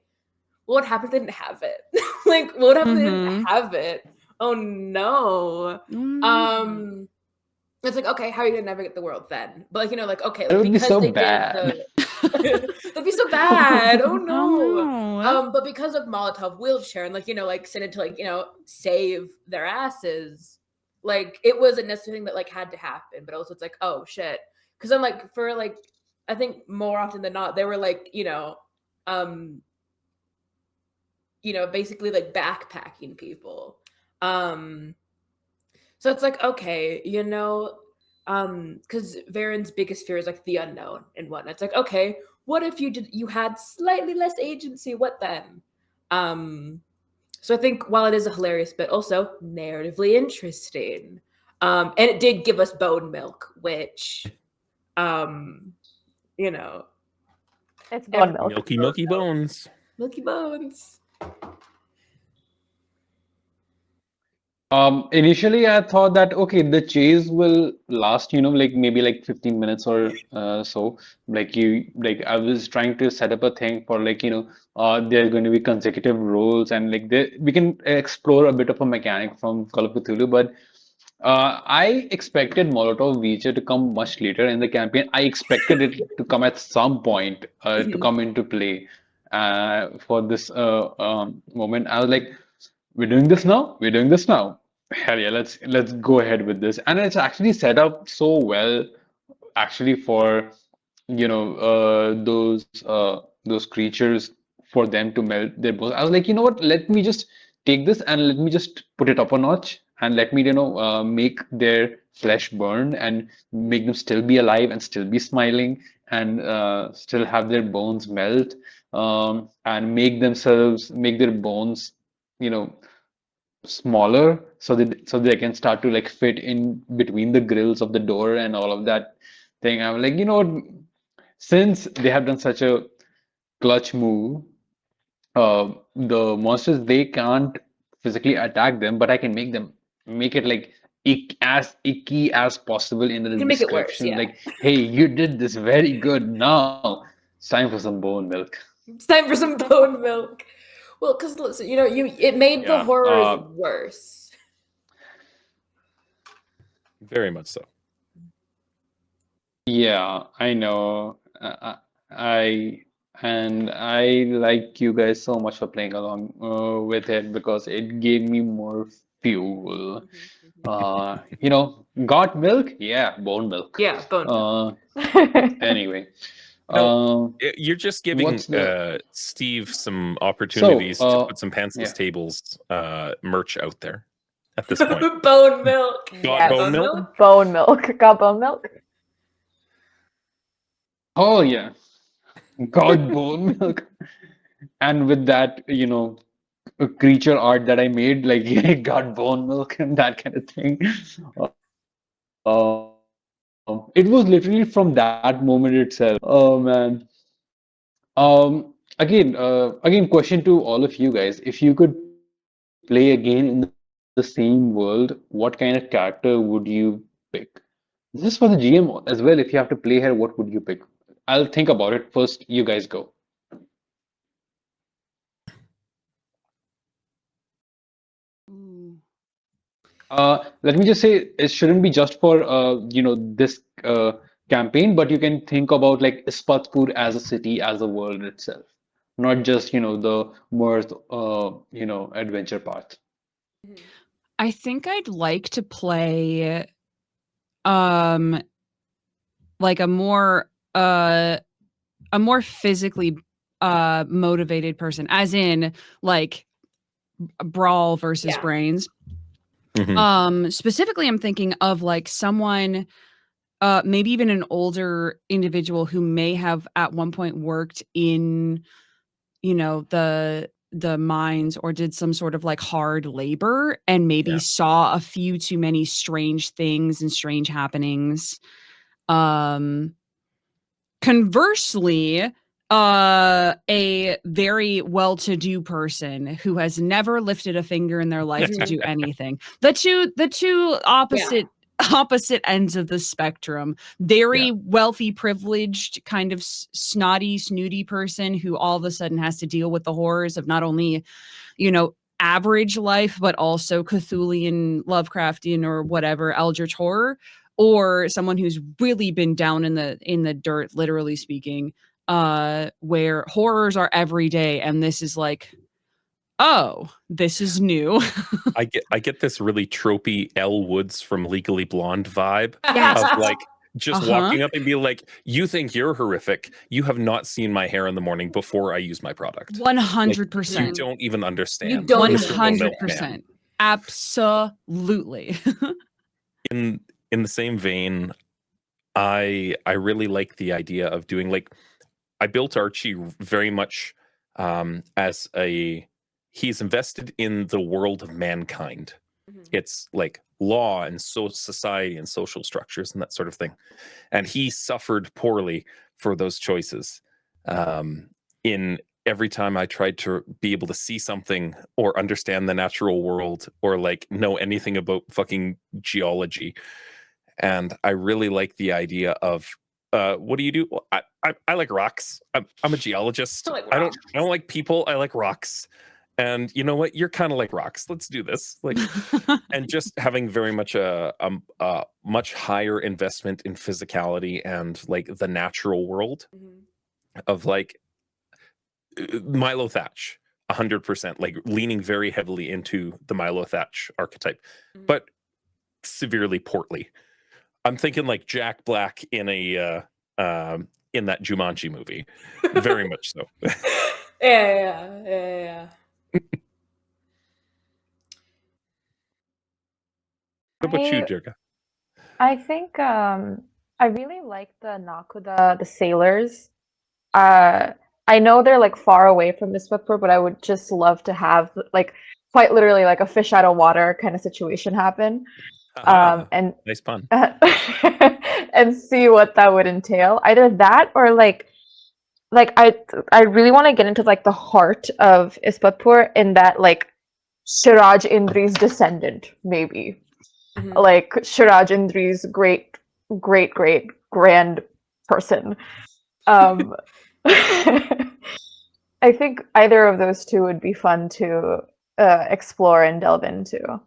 well, what happened if they didn't have it? Like, what happened if they didn't have it? Oh no. It's like, okay, how are you gonna navigate the world then? But like, okay,
That
like,
would be
because
so
they
bad.
that'd be so bad. Oh no.
Oh, no.
But because of Molotov wheelchair and like sent it to like save their asses, like it was a necessary thing that like had to happen. But also it's like, oh shit, because I'm like for like I think more often than not, they were like, basically like backpacking people. So it's like, okay, because Varen's biggest fear is like the unknown and whatnot. It's like, okay, what if you had slightly less agency? What then? So I think while it is a hilarious bit, also narratively interesting. And it did give us bone milk, which,
It's bone milk.
Milky bones.
milky bones.
Initially I thought that okay, the chase will last, like maybe like 15 minutes or so. I was trying to set up a thing for there are going to be consecutive roles and we can explore a bit of a mechanic from Call of Cthulhu, but I expected Molotov Vija to come much later in the campaign. I expected it to come at some point to come into play for this moment. I was like, we're doing this now. We're doing this now. Hell yeah, let's go ahead with this. And it's actually set up so well, actually, for those creatures, for them to melt their bones. I was like, you know what? Let me just take this and let me just put it up a notch and let me make their flesh burn and make them still be alive and still be smiling and still have their bones melt, and make their bones smaller so they can start to like fit in between the grills of the door and all of that thing. I'm like, what? Since they have done such a clutch move, the monsters, they can't physically attack them, but I can make it like as icky as possible in the
can make it worse,
description.
yeah.
Like, hey, you did this very good. Now it's time for some bone milk.
It's time for some bone milk. Well, because listen, it made the
Yeah,
horrors worse.
Very much so.
Yeah, I know. I like you guys so much for playing along with it because it gave me more fuel. Got milk? Yeah, bone milk.
Yeah, bone milk.
Anyway,
No, you're just giving
what's the
Steve some opportunities to put some Pantsless
yeah.
tables merch out there at this point.
Bone milk.
Got bone milk?
Bone milk. Got bone milk?
Oh yeah, got bone milk. And with that, a creature art that I made, like got bone milk and that kind of thing. It was literally from that moment itself. Oh man. Again, question to all of you guys: if you could play again in the same world, what kind of character would you pick? This is for the GM as well. If you have to play here, what would you pick? I'll think about it first. You guys go.
Ooh.
Let me just say it shouldn't be just for this campaign, but you can think about like Ispatpur as a city, as a world itself, not just the Mirth adventure part.
I think I'd like to play like a more physically motivated person, as in like brawl versus
Yeah.
brains.
Mhm.
Specifically I'm thinking of like someone, maybe even an older individual who may have at one point worked in the mines or did some sort of like hard labor and maybe
Yeah.
saw a few too many strange things and strange happenings. Conversely, a very well-to-do person who has never lifted a finger in their life to do anything. The two opposite ends of the spectrum. Very wealthy, privileged, kind of snotty, snooty person who all of a sudden has to deal with the horrors of not only, average life, but also Cthulian, Lovecraftian, or whatever eldritch horror, or someone who's really been down in the dirt, literally speaking, where horrors are every day, and this is like, oh, this is new.
I get this really tropey Elle Woods from Legally Blonde vibe
Yes.
of like just walking up and be like, "You think you're horrific? You have not seen my hair in the morning before I use my product.
100%.
You don't even understand.
You don't even
Mr. Milkman."
100%. Absolutely.
In the same vein, I really like the idea of doing like, I built Archie very much as he's invested in the world of mankind. It's like law and society and social structures and that sort of thing. And he suffered poorly for those choices. In every time I tried to be able to see something or understand the natural world or like know anything about fucking geology. And I really like the idea of what do you do? I like rocks. I'm a geologist. I don't like people. I like rocks. And you know what? You're kind of like rocks. Let's do this. Like, and just having very much a much higher investment in physicality and like the natural world of like Milo Thatch, 100%, like leaning very heavily into the Milo Thatch archetype, but severely portly. I'm thinking like Jack Black in a in that Jumanji movie, very much so.
Yeah.
What about you, Durga?
I think I really like the Nakuda, the sailors. I know they're like far away from Ispatpur, but I would just love to have like quite literally like a fish out of water kind of situation happen. And
nice pun.
And see what that would entail. Either that or like I really want to get into like the heart of Ispatpur in that like Shiraj Indri's descendant, maybe. Like Shiraj Indri's great grand person. I think either of those two would be fun to explore and delve into.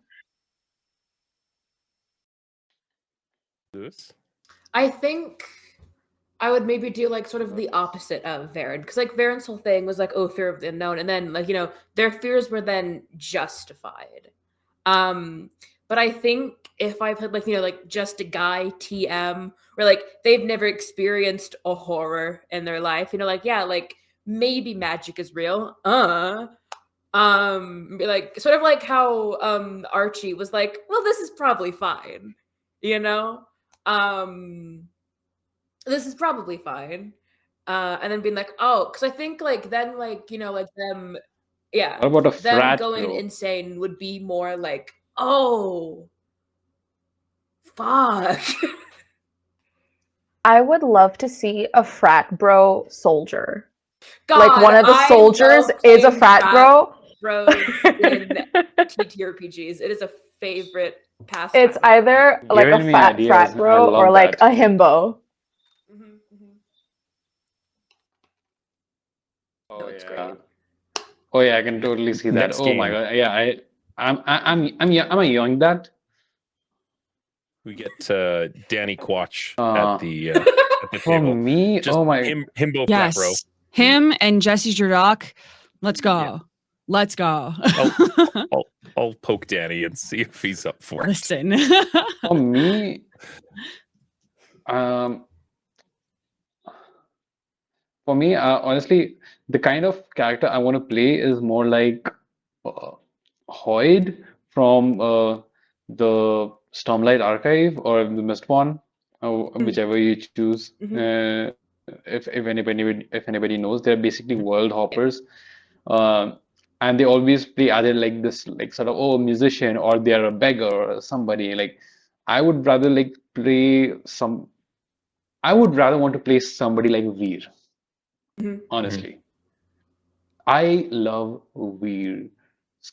I think I would maybe do like sort of the opposite of Varen, because like Varen's whole thing was like, oh, fear of the unknown, and then like, you know, their fears were then justified. But I think if I played like, you know, like just a guy TM where like they've never experienced a horror in their life, you know, like, yeah, like maybe magic is real. Like sort of like how Archie was like, well, this is probably fine, you know? This is probably fine. And then being like, oh, because I think like then like, you know, like them, yeah.
What about a
them
frat,
going
bro?
insane would be more like, oh, fuck.
I would love to see a frat bro soldier.
God,
like one of the
I
soldiers
love
is a
playing
frat bro.
Bros in TTRPGs. It is a favorite pastime.
It's either like
Giving
a
me
fat
ideas.
frat
I
bro
love
or like
that.
a himbo.
No, it's great.
Oh yeah, I can totally see that.
Next
Oh my
game.
god, yeah, I'm enjoying that.
We get Danny Quatch
Uh,
at the
For
table.
me,
Just
oh my,
himbo frat bro.
Yes. Him and Jesse Jurdock. Let's go.
Yeah.
Let's go.
I'll poke Danny and see if he's up for it.
Listen.
for me, honestly, the kind of character I want to play is more like Hoyd from the Stormlight Archive or the Mistborn, whichever you choose. If anybody knows, they're basically world hoppers, and they always play either like this like sort of musician, or they're a beggar or somebody. Like I would rather like play some. I would rather want to play somebody like Veer. Honestly, I love Veer's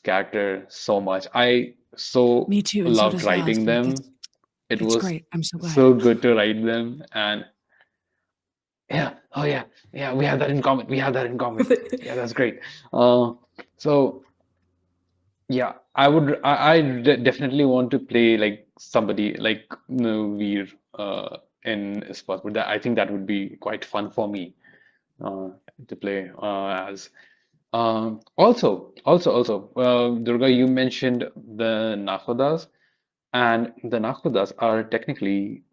character so much. I so
Me too. And so
loved
does
writing
Vaz.
them. It
It's
was
great. I'm so glad.
so good to write them, and yeah, oh yeah, we have that in common. Yeah, that's great. So yeah, I definitely want to play like somebody like Veer in Ispatpur. I think that would be quite fun for me to play as. Also, Durga, you mentioned the Nakhodas, and the Nakhodas are technically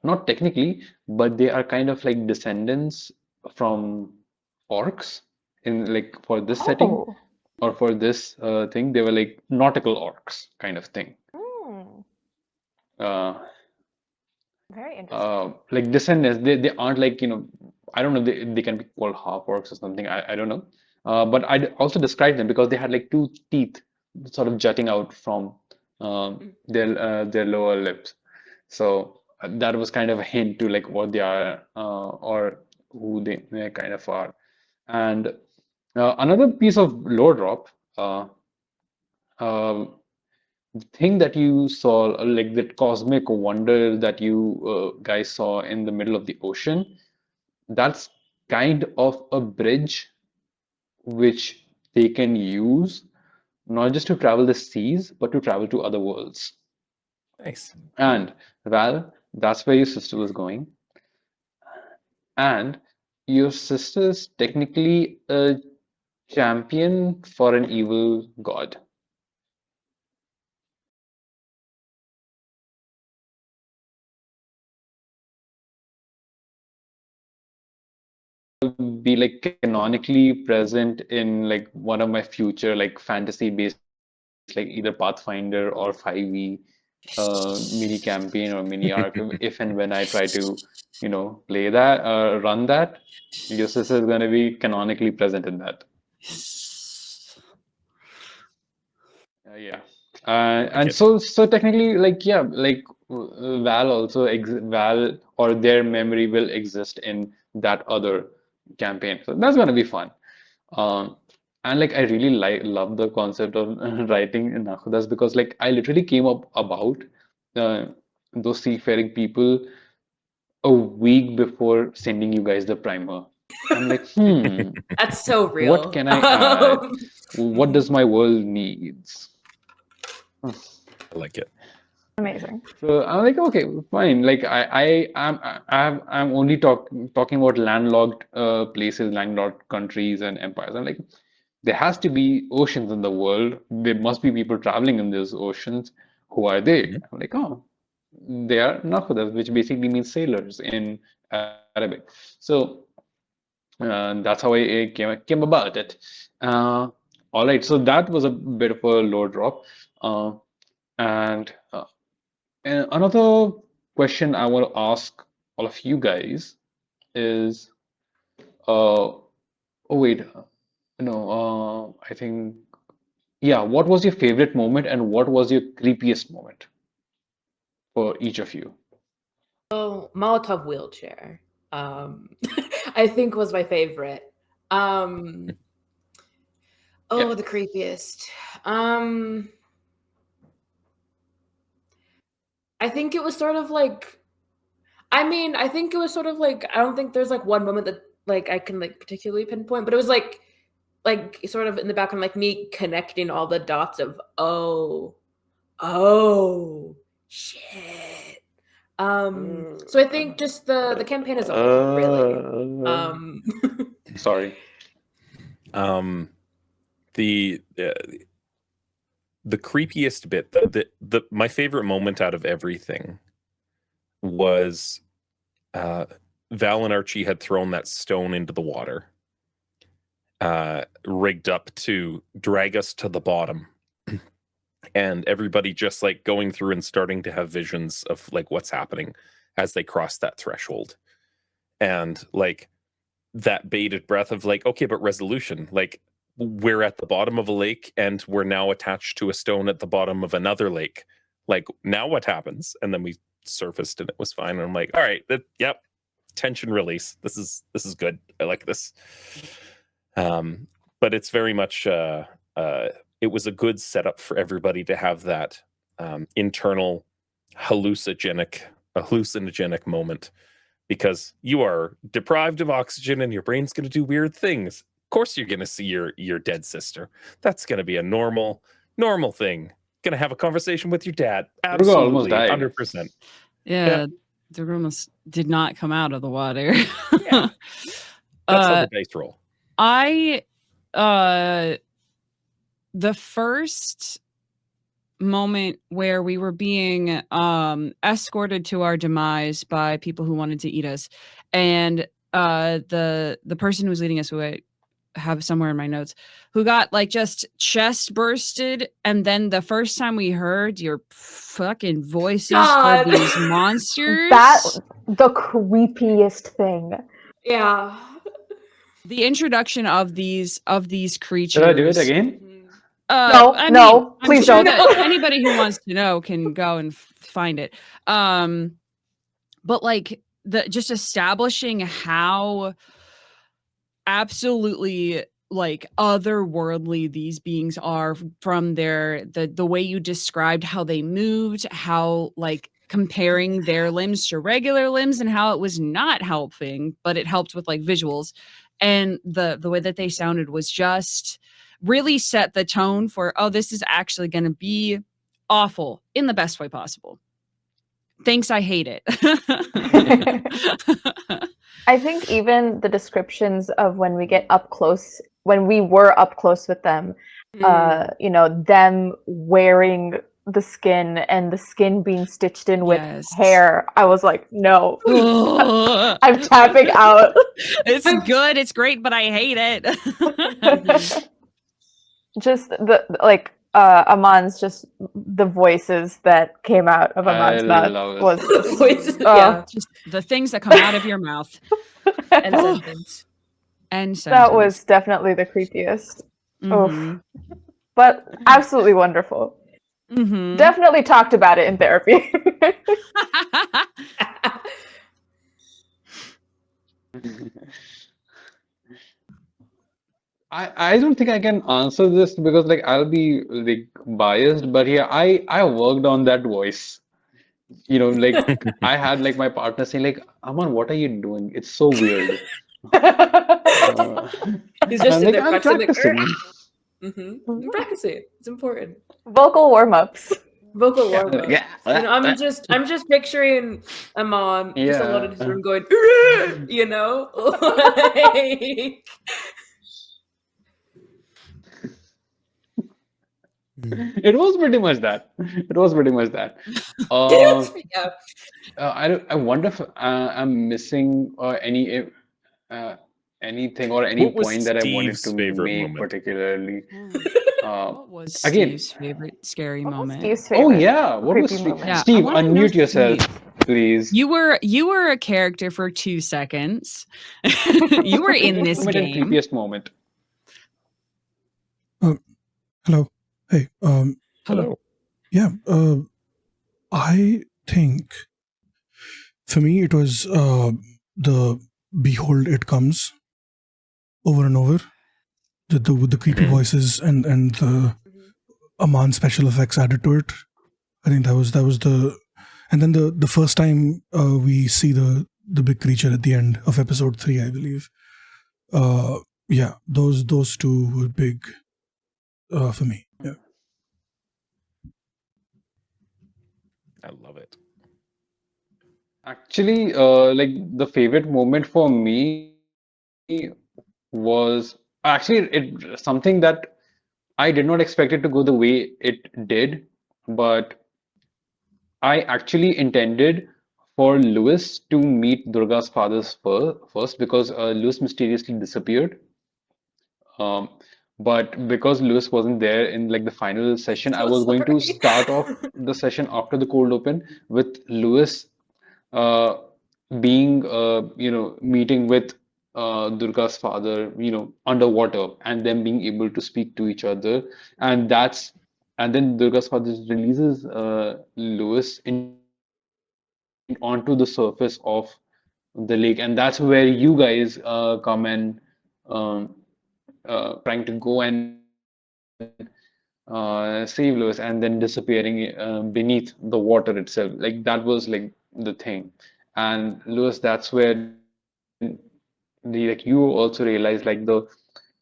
not technically, but they are kind of like descendants from orcs in like for this setting
Oh.
or for this thing. They were like nautical orcs kind of thing.
Hmm.
Uh,
Very interesting.
like descendants, they aren't like, I don't know, they can be called half orcs or something. I don't know. But I'd also describe them because they had like two teeth sort of jutting out from their lower lips. So that was kind of a hint to like what they are or who they kind of are. And another piece of lore drop, uh, the thing that you saw, like that cosmic wonder that you guys saw in the middle of the ocean, that's kind of a bridge which they can use not just to travel the seas, but to travel to other worlds.
Nice.
And Val, that's where your sister was going. And your sister is technically a champion for an evil god. Be like canonically present in like one of my future like fantasy based like either Pathfinder or 5e mini campaign or mini arc if and when I try to play that run that, your sister is going to be canonically present in that. Yeah. And
it.
so technically like yeah like Val also Val or their memory will exist in that other campaign, so that's going to be fun. um and like I really love the concept of writing in Nakhudas because like I literally came up about uh, those seafaring people a week before sending you guys the primer. I'm like,
That's so real.
what can I add? What does my world needs?
I like it.
Amazing.
So I'm like, okay, fine. Like I'm only talking about landlocked places, landlocked countries and empires. I'm like, there has to be oceans in the world. There must be people traveling in those oceans. Who are they?
Mhm.
I'm like, oh, they are nakhudas, which basically means sailors in Arabic. So that's how I came about it. Uh, all right, so that was a bit of a low drop. Uh, and another question I want to ask all of you guys is, oh wait, no, I think, yeah, what was your favorite moment and what was your creepiest moment for each of you?
Oh, Molotov wheelchair. I think was my favorite.
Yeah.
The creepiest. I think it was sort of like, I think it was sort of like, I don't think there's like one moment that like I can like particularly pinpoint, but it was like sort of in the background, like me connecting all the dots of, oh shit. So I think just the campaign as a whole, really.
Sorry.
The creepiest bit, the my favorite moment out of everything was Val and Archie had thrown that stone into the water, rigged up to drag us to the bottom. And everybody just like going through and starting to have visions of like what's happening as they cross that threshold. And like that bated breath of like, okay, but resolution, like we're at the bottom of a lake and we're now attached to a stone at the bottom of another lake. Like now what happens? And then we surfaced and it was fine. And I'm like, all right, yep, tension release. This is good. I like this. But it's very much it was a good setup for everybody to have that internal hallucinogenic moment, because you are deprived of oxygen and your brain's going to do weird things. Of course you're going to see your dead sister. That's going to be a normal thing. Going to have a conversation with your dad.
Durga almost
Absolutely,
died.
100%.
Yeah, the almost did not come out of the water.
Yeah. That's how the dice roll.
The first moment where we were being escorted to our demise by people who wanted to eat us, and the person who was leading us, who I have somewhere in my notes, who got like just chest bursted, and then the first time we heard your fucking voices
God.
for these monsters,
The creepiest thing.
Yeah.
the introduction of these creatures.
Should I do it again?
No,
I
no,
mean, I'm
please
sure
don't.
that anybody who wants to know can go and find it. But like just establishing how absolutely like otherworldly these beings are from the way you described how they moved, how like comparing their limbs to regular limbs and how it was not helping, but it helped with like visuals, and the way that they sounded was just really set the tone for, oh, this is actually going to be awful in the best way possible. Thanks, I hate it.
I think even the descriptions of when we get up close, when we were up close with them, you know, them wearing the skin and the skin being stitched in with hair, I was like, no, I'm tapping out.
It's good, it's great, but I hate it.
Just the like Amaan's just the voices that came out of Amaan's mouth was
voices,
just the things that come out of your mouth.
And sentence.
And sentence.
That was definitely the creepiest.
Mhm.
But absolutely wonderful.
Mhm.
Definitely talked about it in therapy.
I don't think I can answer this because like I'll be like biased, but yeah, I worked on that voice. You know, like I had like my partner saying like, Aman, what are you doing? It's so weird.
He's just
I'm
in
like,
there
I'm
practicing.
practicing.
Practicing. It's important.
Vocal warm-ups.
Vocal warm-ups.
Yeah.
You know, I'm just picturing Amaan just alone in his room going, you know, like...
It was pretty much that. It was pretty much that.
Yeah.
I wonder if I'm missing anything or any
What was
point that I wanted
Steve's
to
favorite
make
moment?
particularly.
What was
Again,
Steve's favorite scary
What was
moment?
Steve's
oh
favorite
yeah, what was
creepy
Steve?
moment?
Yeah, I
Steve,
wanna know
unmute yourself,
Steve.
please.
You were a character for 2 seconds. You were in this
Moment and
game.
creepiest moment.
Hello. Hey.
Hello.
Yeah. I think for me it was the "Behold, it comes" over and over. With the creepy voices and the Amaan special effects added to it. I think that was the, and then the first time we see the big creature at the end of episode 3, I believe. Yeah, those two were big for me. Yeah.
I love it.
Actually, like the favorite moment for me was actually something that I did not expect it to go the way it did, but I actually intended for Lewis to meet Durga's father's first because Lewis mysteriously disappeared. Um, but because Lewis wasn't there in like the final session, I was going to start off the session after the cold open with Lewis uh, being meeting with Durga's father, underwater, and them being able to speak to each other, and then Durga's father releases Lewis onto the surface of the lake, and that's where you guys come and um, trying to go and save Lewis, and then disappearing beneath the water itself. Like that was like the thing. And Lewis, that's where you also realize like the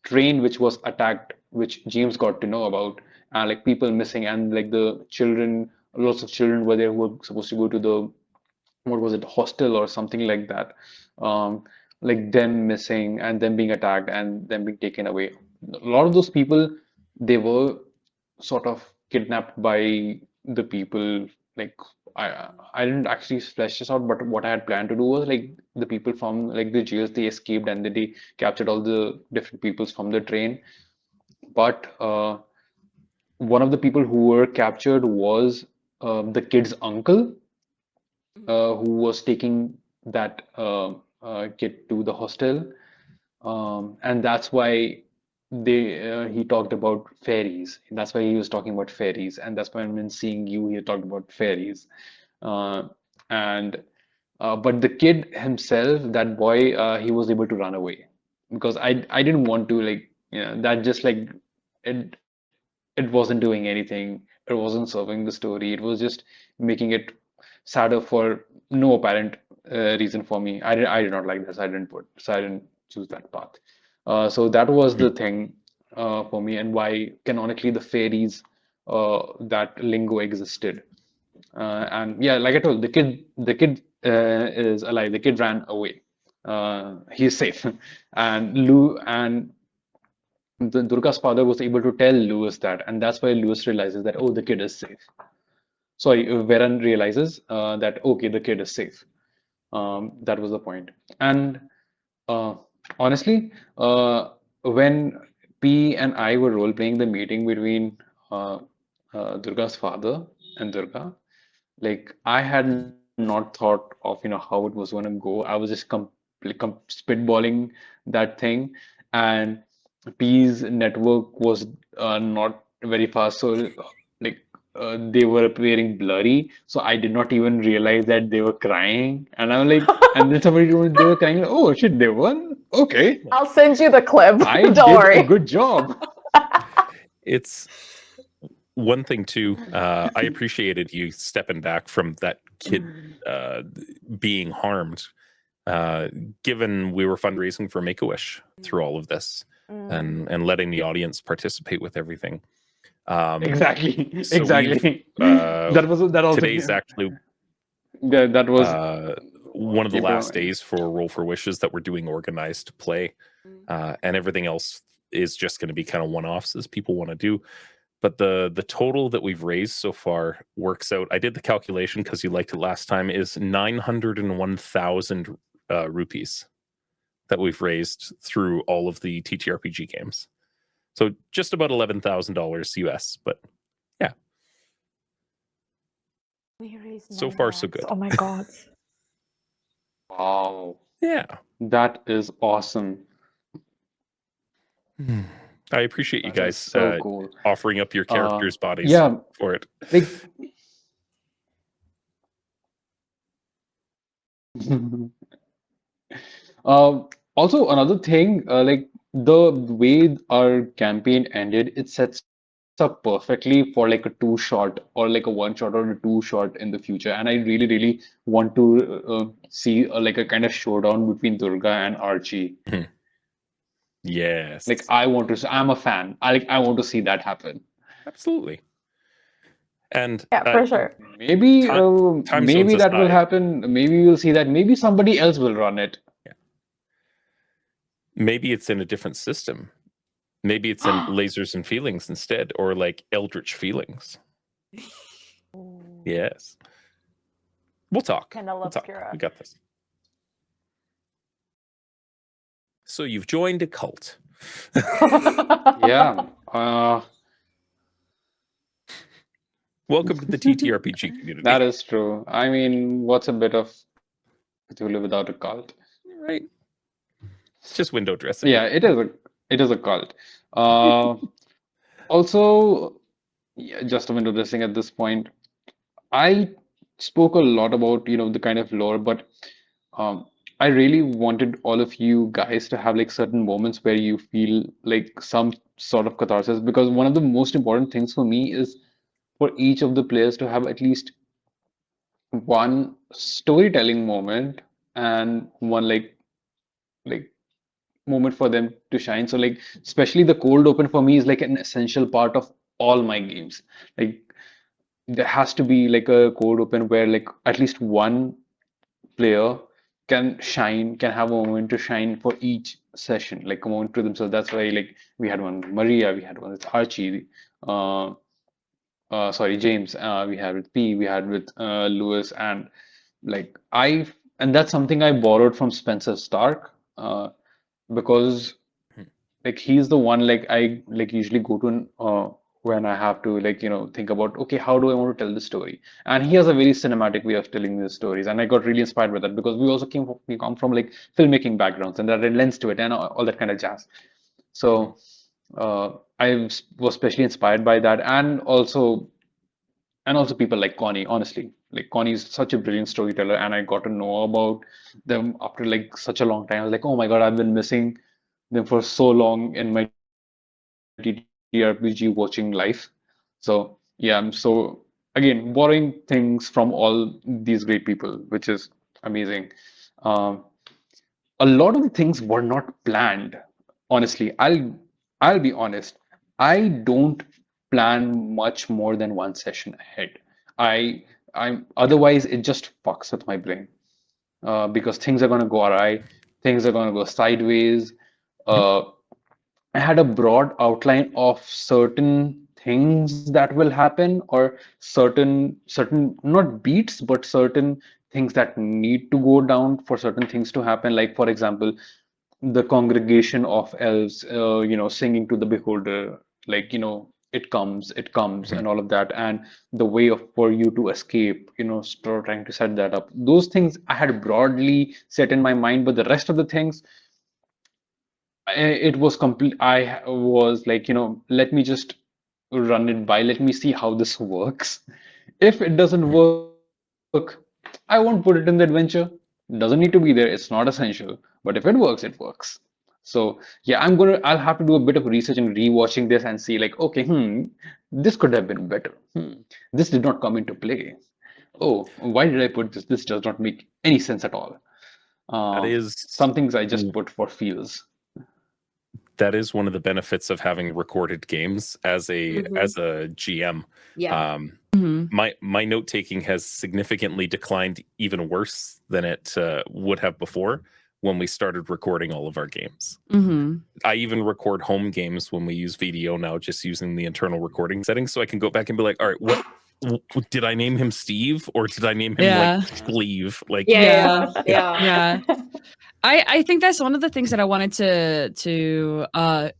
train which was attacked, which James got to know about, and like people missing, and like the children, lots of children were there who were supposed to go to the, what was it, hostel or something like that. Like them missing and them being attacked and them being taken away. A lot of those people, they were sort of kidnapped by the people. Like I didn't actually flesh this out, but what I had planned to do was like the people from like the jails, they escaped and then they captured all the different peoples from the train. But one of the people who were captured was the kid's uncle, who was taking that kid to the hostel. And that's why he talked about fairies. That's why he was talking about fairies, and that's why when seeing you, he talked about fairies. Uh, and but the kid himself, that boy, he was able to run away because I didn't want to like that just like it it wasn't doing anything. It wasn't serving the story. It was just making it sadder for no apparent reason for me. I did not like this. I didn't choose that path. So that was the thing for me, and why canonically the fairies that lingo existed. And yeah, like I told, the kid is alive. The kid ran away. He's safe, and Durga's father was able to tell Lewis that, and that's why Lewis realizes that, oh, the kid is safe. Sorry, Varen realizes that, okay, the kid is safe. That was the point. And uh, honestly, when P and I were role playing the meeting between Durga's father and Durga, like I had not thought of how it was going to go. I was just spitballing that thing, and P's network was not very fast, so like they were appearing blurry. So I did not even realize that they were crying, and I'm like, and then somebody told me they were crying. Like, oh shit, they won. Okay,
I'll send you the clip.
I
Don't
did
worry.
a good job.
It's one thing too. I appreciated you stepping back from that kid being harmed, given we were fundraising for Make-A-Wish through all of this, and letting the audience participate with everything.
Exactly,
so
exactly.
we've,
That also
today's actually
that was
one of the
yeah, go
last
on.
days for Roll for Wishes that we're doing organized play, and everything else is just going to be kind of one-offs as people want to do. But the total that we've raised so far works out. I did the calculation because you liked it last time. Is 901,000 rupees that we've raised through all of the TTRPG games. So just about $11,000 US. But yeah,
We raised
so
9
far so
lakhs.
good.
Oh my god.
Wow,
Yeah.
that is awesome.
I appreciate you
That is
guys
so cool.
offering up your characters' bodies
Yeah,
for it.
like also another thing, like the way our campaign ended, it sets up perfectly for like a two shot or like a one shot or a two shot in the future. And I really, really want to see like a kind of showdown between Durga and Archie.
Yes.
Like I want to, I'm a fan. I want to see that happen.
Absolutely. And
Yeah, for sure.
Maybe
time zones
maybe that will
aside,
happen. Maybe we'll see that. Maybe somebody else will run it.
maybe it's in a different system. Maybe it's in Lasers and Feelings instead, or like Eldritch Feelings. Yes. We'll talk.
Kendall
We'll talk.
Obscura.
We got this. So you've joined a cult.
Yeah.
Welcome to the TTRPG community.
That is true. I mean, what's a bit of Cthulhu without a cult?
Right. It's just window dressing.
Yeah, it is a cult. Also, yeah, just a window dressing at this point. I spoke a lot about, the kind of lore, but I really wanted all of you guys to have like certain moments where you feel like some sort of catharsis, because one of the most important things for me is for each of the players to have at least one storytelling moment and one like moment for them to shine. So like especially the cold open for me is like an essential part of all my games. Like there has to be like a cold open where like at least one player can shine, can have a moment to shine for each session, like a moment to themselves. That's why like we had one with Maria, we had one with Archie, sorry, James, we had with P, we had with Lewis, and like and that's something I borrowed from Spencer Stark, because like he's the one like I like usually go to when I have to like think about, okay, how do I want to tell the story? And he has a very cinematic way of telling these stories, and I got really inspired by that because we come from like filmmaking backgrounds, and that lends to it and all that kind of jazz. So was especially inspired by that, and also people like Connie. Honestly, like Connie is such a brilliant storyteller, and I got to know about them after like such a long time. I was like, oh my God, I've been missing them for so long in my TTRPG watching life. So yeah, I'm so again borrowing things from all these great people, which is amazing. Um, a lot of the things were not planned. Honestly, I'll be honest. I don't plan much more than one session ahead. I I'm otherwise it just fucks with my brain. Because things are gonna go awry, things are gonna go sideways. Uh, I had a broad outline of certain things that will happen, or certain not beats, but certain things that need to go down for certain things to happen. Like for example, the congregation of elves, singing to the beholder, like it comes, and all of that, and the way of for you to escape, start trying to set that up. Those things I had broadly set in my mind, but the rest of the things it was complete. I was like, let me just run it by, let me see how this works. If it doesn't work, I won't put it in the adventure. It doesn't need to be there, it's not essential. But if it works, it works. So yeah, I'll have to do a bit of research and rewatching this and see like, okay, this could have been better. This did not come into play. Oh, why did I put this? This does not make any sense at all.
That is
Some things I just put for feels.
That is one of the benefits of having recorded games as a GM.
Yeah.
My note taking has significantly declined, even worse than it would have before when we started recording all of our games. I even record home games when we use VDO now, just using the internal recording settings, so I can go back and be like, all right, what did I name him Steve, or did I name him like Sleeve? Like
Yeah.
I think that's one of the things that I wanted to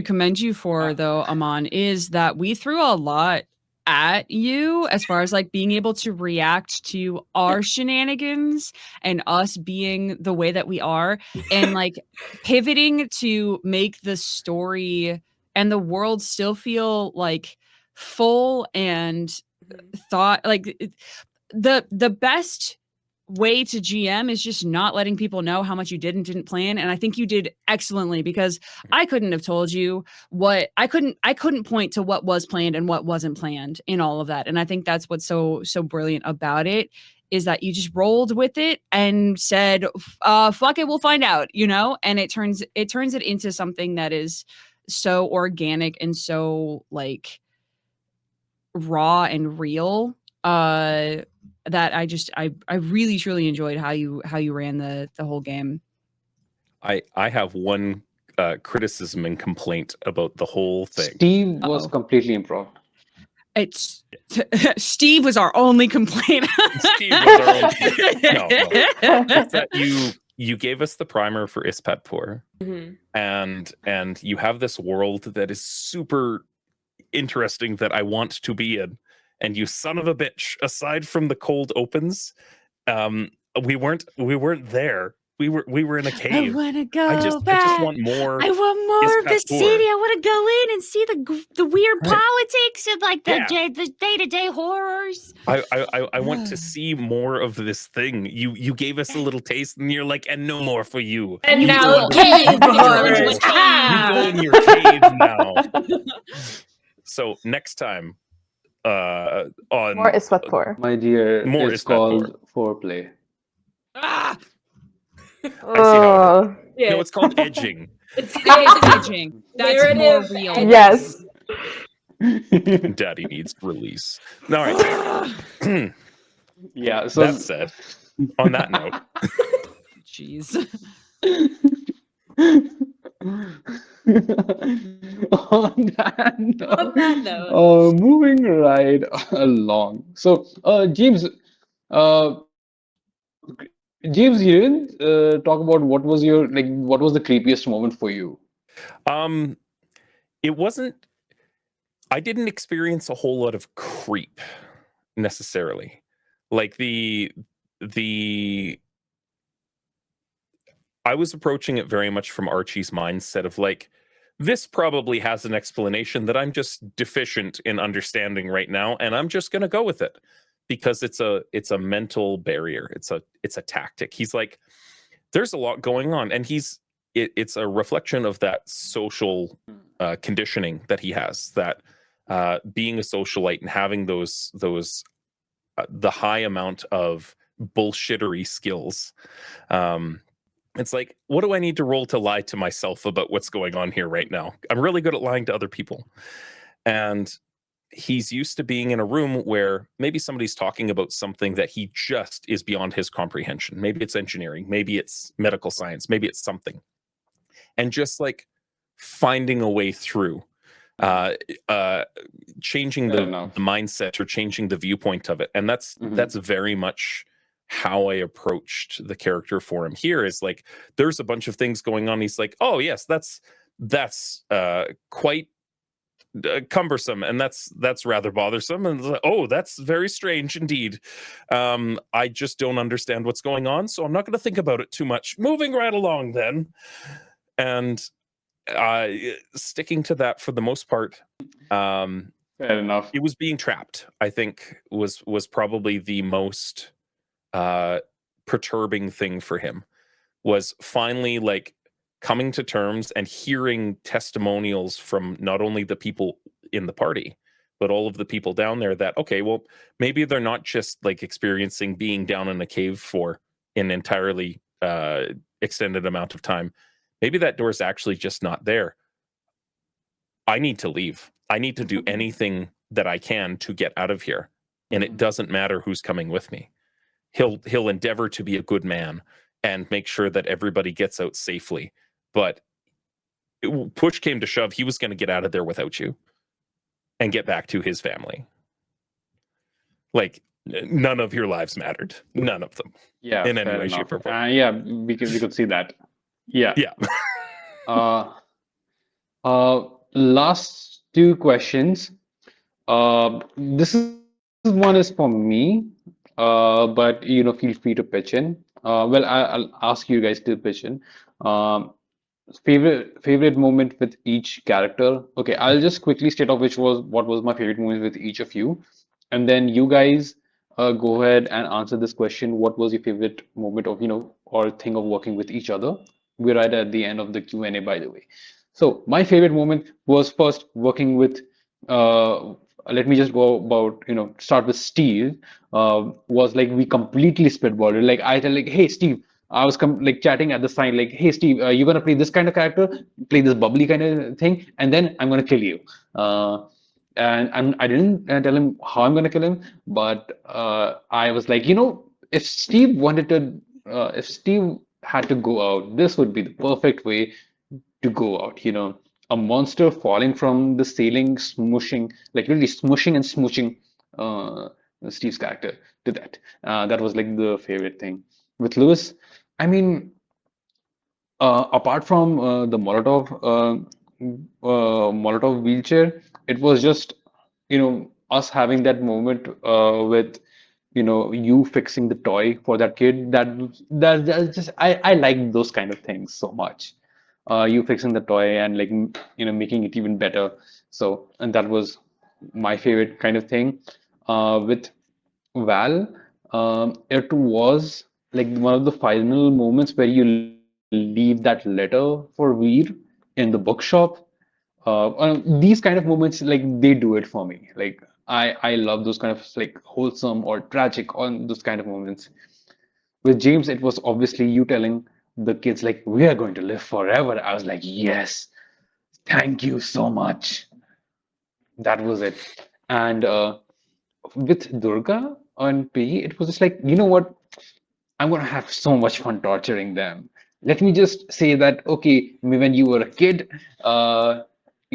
commend you for, though, Amaan, is that we threw a lot at you as far as like being able to react to our shenanigans and us being the way that we are, and like pivoting to make the story and the world still feel like full and thought. Like the best way to GM is just not letting people know how much you did and didn't plan. And I think you did excellently, because I couldn't have told you what I couldn't point to what was planned and what wasn't planned in all of that. And I think that's what's so brilliant about it, is that you just rolled with it and said, fuck it, we'll find out, and it turns it into something that is so organic and so like raw and real. That I really truly enjoyed how you ran the whole game.
I have one criticism and complaint about the whole thing.
Steve was completely improv.
Steve was our only complaint.
Steve was our only no. It's that you gave us the primer for Ispatpur, and you have this world that is super interesting that I want to be in. And you son of a bitch, aside from the cold opens, we weren't there. We were in a cave.
I want to go
back. I just want more.
I want more of the city. I want to go in and see the weird politics and like the day-to-day horrors.
I want to see more of this thing. You gave us a little taste, and you're like, and no more for you.
And
you
now cave horrors.
You go in your cave now. So next time. On
more Ispatpur.
My dear,
more
it's called foreplay.
I see how it is. No, it's called edging.
It's edging. That's more real.
Yes.
Daddy needs release. All right.
Yeah. So
that said, on that note,
jeez.
on that note,
On that note.
moving right along. So, James, uh, James, you didn't talk about what was your what was the creepiest moment for you?
Um, it wasn't. I didn't experience a whole lot of creep necessarily. Like the I was approaching it very much from Archie's mindset of like, this probably has an explanation that I'm just deficient in understanding right now, and I'm just gonna go with it because it's a mental barrier. It's a tactic. He's like, there's a lot going on, and it's a reflection of that social conditioning that he has, that being a socialite and having those the high amount of bullshittery skills. It's like, what do I need to roll to lie to myself about what's going on here right now? I'm really good at lying to other people. And he's used to being in a room where maybe somebody's talking about something that he just is beyond his comprehension. Maybe it's engineering, maybe it's medical science, maybe it's something. And just like finding a way through, changing the mindset or changing the viewpoint of it. And that's very much how I approached the character for him here. Is like, there's a bunch of things going on. He's like, oh yes, that's quite cumbersome, and that's rather bothersome, and like, oh, that's very strange indeed. I just don't understand what's going on, so I'm not going to think about it too much. Moving right along then. And sticking to that for the most part.
Fair enough.
It was being trapped, I think, was probably the most perturbing thing for him, was finally like coming to terms and hearing testimonials from not only the people in the party, but all of the people down there that, okay, well, maybe they're not just like experiencing being down in a cave for an entirely extended amount of time. Maybe that door is actually just not there. I need to leave. I need to do anything that I can to get out of here. And it doesn't matter who's coming with me. He'll endeavor to be a good man and make sure that everybody gets out safely. But push came to shove, he was going to get out of there without you and get back to his family. Like, none of your lives mattered. None of them.
Yeah.
In any way, shape, or form.
Yeah, because we could see that. Yeah.
Yeah.
Last two questions. This one is for me, but feel free to pitch in. Well, I'll ask you guys to pitch in. Favorite moment with each character. Okay, I'll just quickly state off what was my favorite moment with each of you, and then you guys go ahead and answer this question. What was your favorite moment of or thing of working with each other? We're right at the end of the Q&A, by the way. So my favorite moment was first working with, let me just go about, start with Steve. Was like we completely spitballed. Like I tell like, hey Steve, I was chatting at the sign like, hey Steve, you're gonna play this kind of character, play this bubbly kind of thing, and then I'm gonna kill you. And I didn't tell him how I'm gonna kill him, but I was like, if Steve wanted to, if Steve had to go out, this would be the perfect way to go out. A monster falling from the ceiling, smushing, like really smushing and smooching Steve's character to that. That was like the favorite thing. With Lewis, I mean, apart from the Molotov wheelchair, it was just, us having that moment with you fixing the toy for that kid. That's just I like those kind of things so much. You fixing the toy and like making it even better. So, and that was my favorite kind of thing. With Val, it was like one of the final moments where you leave that letter for Veer in the bookshop. These kind of moments, like they do it for me. Like I love those kind of like wholesome or tragic on those kind of moments. With James, it was obviously you telling the kids like we are going to live forever. I was like, yes, thank you so much. That was it. And with Durga and P, it was just like, you know what? I'm gonna have so much fun torturing them. Let me just say that, okay, when you were a kid,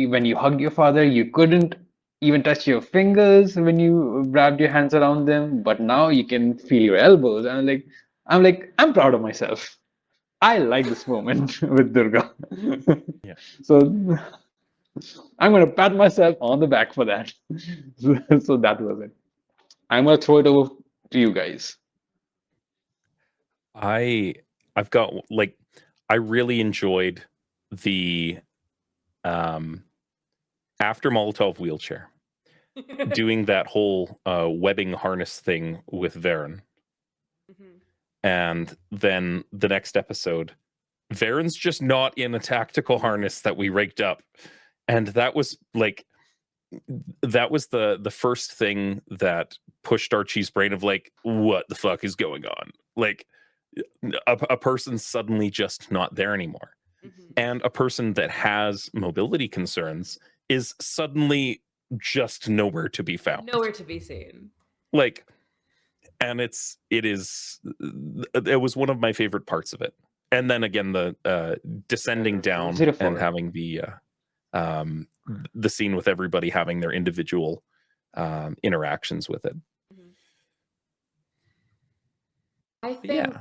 when you hugged your father, you couldn't even touch your fingers when you wrapped your hands around them, but now you can feel your elbows. And I'm proud of myself. I like this moment with Durga.
Yeah.
So I'm gonna pat myself on the back for that. So that was it. I'm gonna throw it over to you guys.
I've got like I really enjoyed the after Molotov wheelchair doing that whole webbing harness thing with Varen. And then the next episode, Varen's just not in a tactical harness that we rigged up. And that was like the first thing that pushed Archie's brain of like, what the fuck is going on? Like a person's suddenly just not there anymore. And a person that has mobility concerns is suddenly just nowhere to be found.
Nowhere to be seen.
Like, and it was one of my favorite parts of it. And then again, the descending down and having the scene with everybody having their individual interactions with it.
I think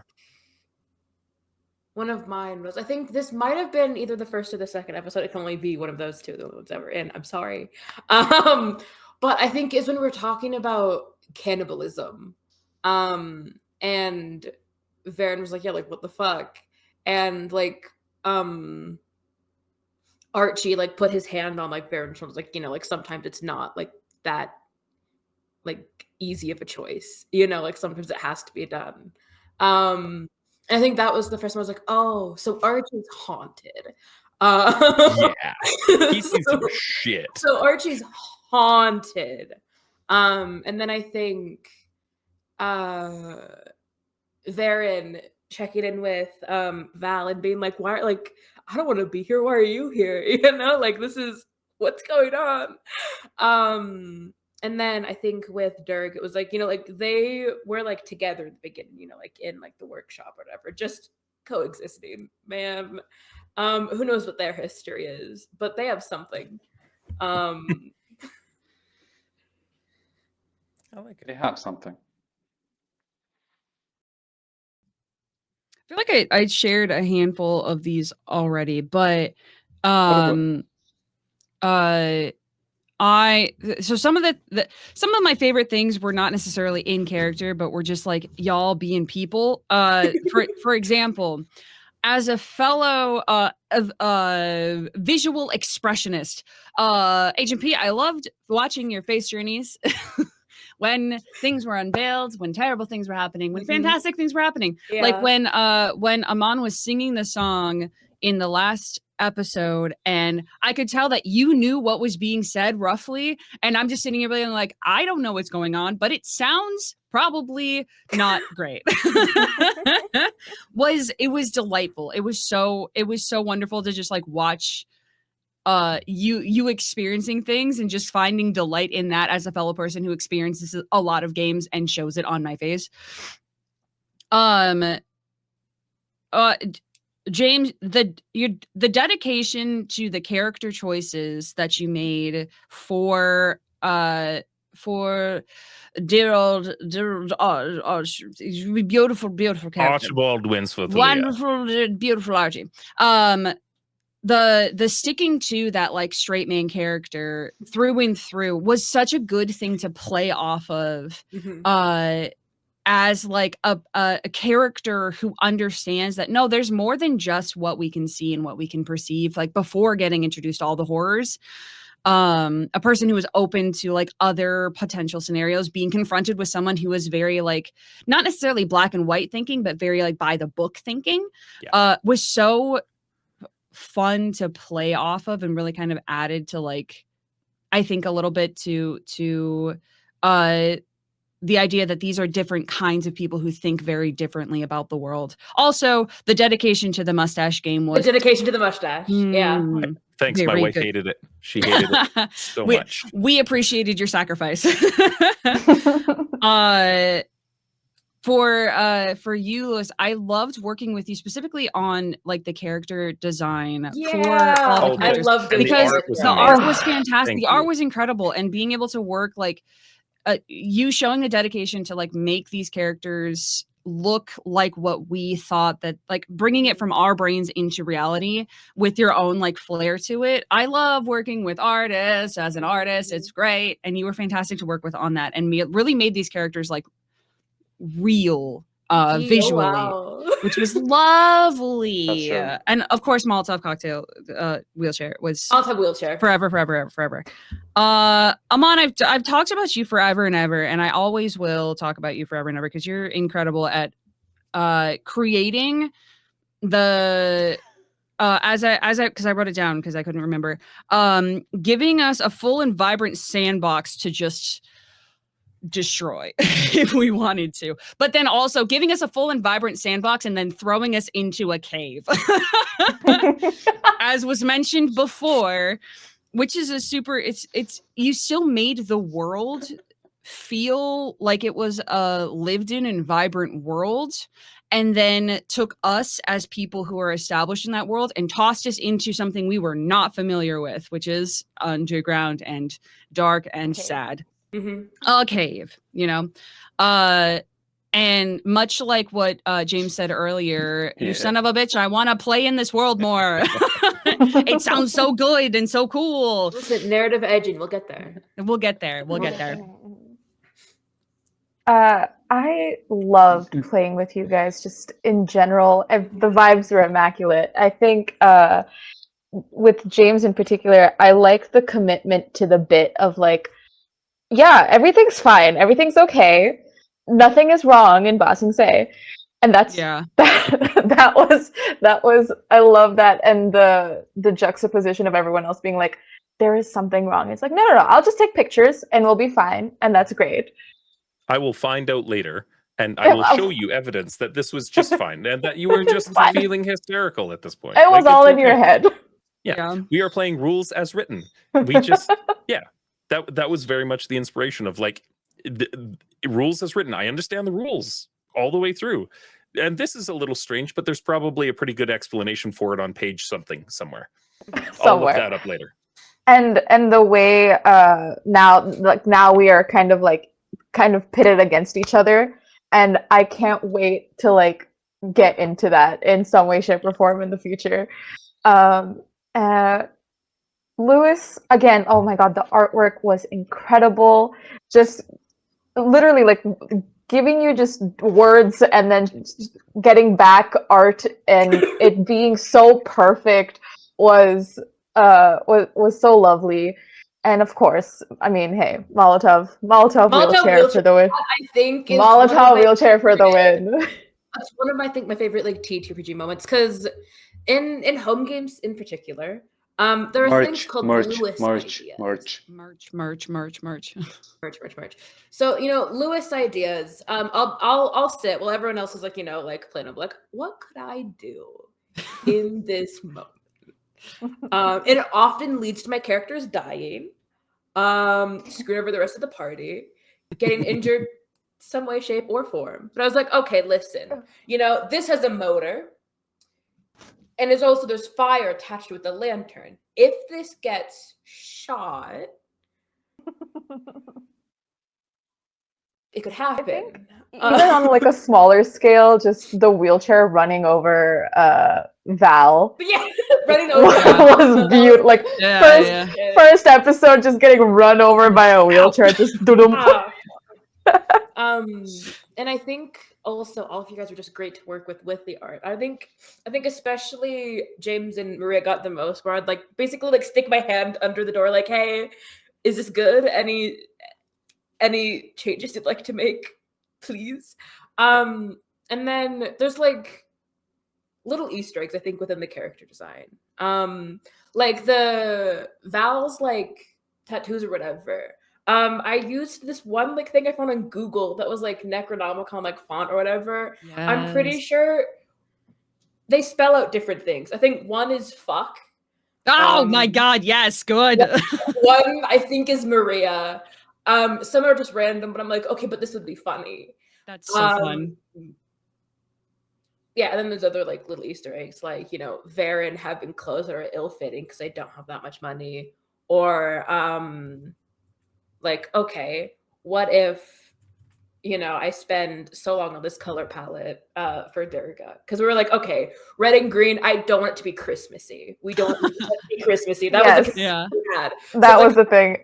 one of mine was, I think this might have been either the first or the second episode. It can only be one of those two, the only ones ever in. I'm sorry. But I think is when we're talking about cannibalism. And Varen was like, yeah, like, what the fuck? And like, Archie like put his hand on like Varen's shoulder, like, you know, like sometimes it's not like that like easy of a choice, you know, like sometimes it has to be done. I think that was the first one I was like, oh, so Archie's haunted.
Yeah, he sees some shit.
So Archie's haunted. And then I think Varen checking in with Val and being like, why, like, I don't want to be here. Why are you here? You know, like, this is what's going on. And then I think with Durg, it was like, you know, like they were like together at the beginning, you know, like in like the workshop or whatever, just coexisting, man. Who knows what their history is, but they have something.
I like it.
They have something.
I feel like I shared a handful of these already, but so some of my favorite things were not necessarily in character, but were just like y'all being people. For example, as a fellow visual expressionist, Agent P, I loved watching your face journeys. When things were unveiled, when terrible things were happening, when fantastic things were happening.
Yeah.
Like when Amaan was singing the song in the last episode, and I could tell that you knew what was being said roughly, and I'm just sitting here being like, I don't know what's going on, but it sounds probably not great. It was delightful. It was so wonderful to just like watch you experiencing things and just finding delight in that as a fellow person who experiences a lot of games and shows it on my face. James, the dedication to the character choices that you made for dear old beautiful character.
Archibald Winsworth.
Wonderful, beautiful Archie. The sticking to that like straight man character through and through was such a good thing to play off of. As like a character who understands that no, there's more than just what we can see and what we can perceive. Like before getting introduced to all the horrors, a person who was open to like other potential scenarios, being confronted with someone who was very like not necessarily black and white thinking, but very like by the book thinking, was so fun to play off of and really kind of added to like I think a little bit to the idea that these are different kinds of people who think very differently about the world. Also, the dedication to the mustache game was...
The dedication to the mustache, yeah.
Thanks, my wife hated it. She hated it so much.
We appreciated your sacrifice. for you, Louis, I loved working with you specifically on like the character design for all the
Oh,
I
characters
loved
and the
because
art was
the art
amazing.
was fantastic.
Thank
The art
you.
was incredible, and being able to work like you showing the dedication to like make these characters look like what we thought, that like bringing it from our brains into reality with your own like flair to it. I love working with artists as an artist. It's great. And you were fantastic to work with on that. And it really made these characters like real visually, which was lovely.
true.
And of course, Molotov Cocktail wheelchair was
Molotov wheelchair.
forever. Amaan, I've talked about you forever and ever, and I always will talk about you forever and ever because you're incredible at creating the as I because I wrote it down because I couldn't remember, giving us a full and vibrant sandbox to just destroy if we wanted to, but then also giving us a full and vibrant sandbox and then throwing us into a cave as was mentioned before, which is a super it's you still made the world feel like it was a lived in and vibrant world, and then took us as people who are established in that world and tossed us into something we were not familiar with, which is underground and dark and sad. A cave, you know. And much like what James said earlier, you son of a bitch, I want to play in this world more. It sounds so good and so cool.
Listen, narrative edging, we'll get there.
We'll get there.
I loved playing with you guys just in general. The vibes were immaculate. I think with James in particular, I like the commitment to the bit of like, yeah, everything's fine. Everything's okay. Nothing is wrong in Ba Sing Se. And that's that was I love that, and the juxtaposition of everyone else being like, there is something wrong. It's like, no, I'll just take pictures and we'll be fine, and that's great.
I will find out later, and I will show you evidence that this was just fine, and that you were just feeling hysterical at this point.
It was all in your head.
Yeah, we are playing rules as written. We just, that was very much the inspiration of like the rules as written. I understand the rules all the way through, and this is a little strange, but there's probably a pretty good explanation for it on page somewhere. I'll look that up later.
And the way now we are kind of pitted against each other, and I can't wait to like get into that in some way, shape, or form in the future. Louis, again, oh my god, the artwork was incredible. Just literally like giving you just words and then getting back art and it being so perfect was so lovely. And of course, I mean, hey, Molotov wheelchair for the win.
I think
Molotov wheelchair for the win.
That's one of my favorite like TTRPG moments, because in home games in particular, there are things called Lewis ideas. Merch. So Lewis ideas. I'll sit while everyone else is like like playing. I'm like, what could I do in this moment? It often leads to my characters dying, screwing over the rest of the party, getting injured some way, shape, or form. But I was like, okay, listen, this has a motor, and there's fire attached with the lantern. If this gets shot, it could happen.
Even on like a smaller scale, just the wheelchair running over Val.
Yeah, running over
was beautiful. Like first episode, just getting run over by a wheelchair. Just
and I think also all of you guys are just great to work with the art. I think especially James and Maria got the most, where I'd like basically like stick my hand under the door, like, hey, is this good? Any changes you'd like to make, please? And then there's like little Easter eggs, I think, within the character design. Like the Val's like tattoos or whatever. I used this one like thing I found on Google that was like Necronomicon like font or whatever. Yes. I'm pretty sure they spell out different things. I think one is fuck.
Oh my god, yes, good.
One I think is Maria. Some are just random, but I'm like, okay, but this would be funny.
That's so fun.
Yeah, and then there's other like little Easter eggs, like Varen having clothes that are ill-fitting because I don't have that much money, or like, okay, what if I spend so long on this color palette for Durga, because we were like, okay, red and green, I don't want it to be Christmassy. We don't want it to be Christmassy. That was the
Yeah.
we had.
That was the thing.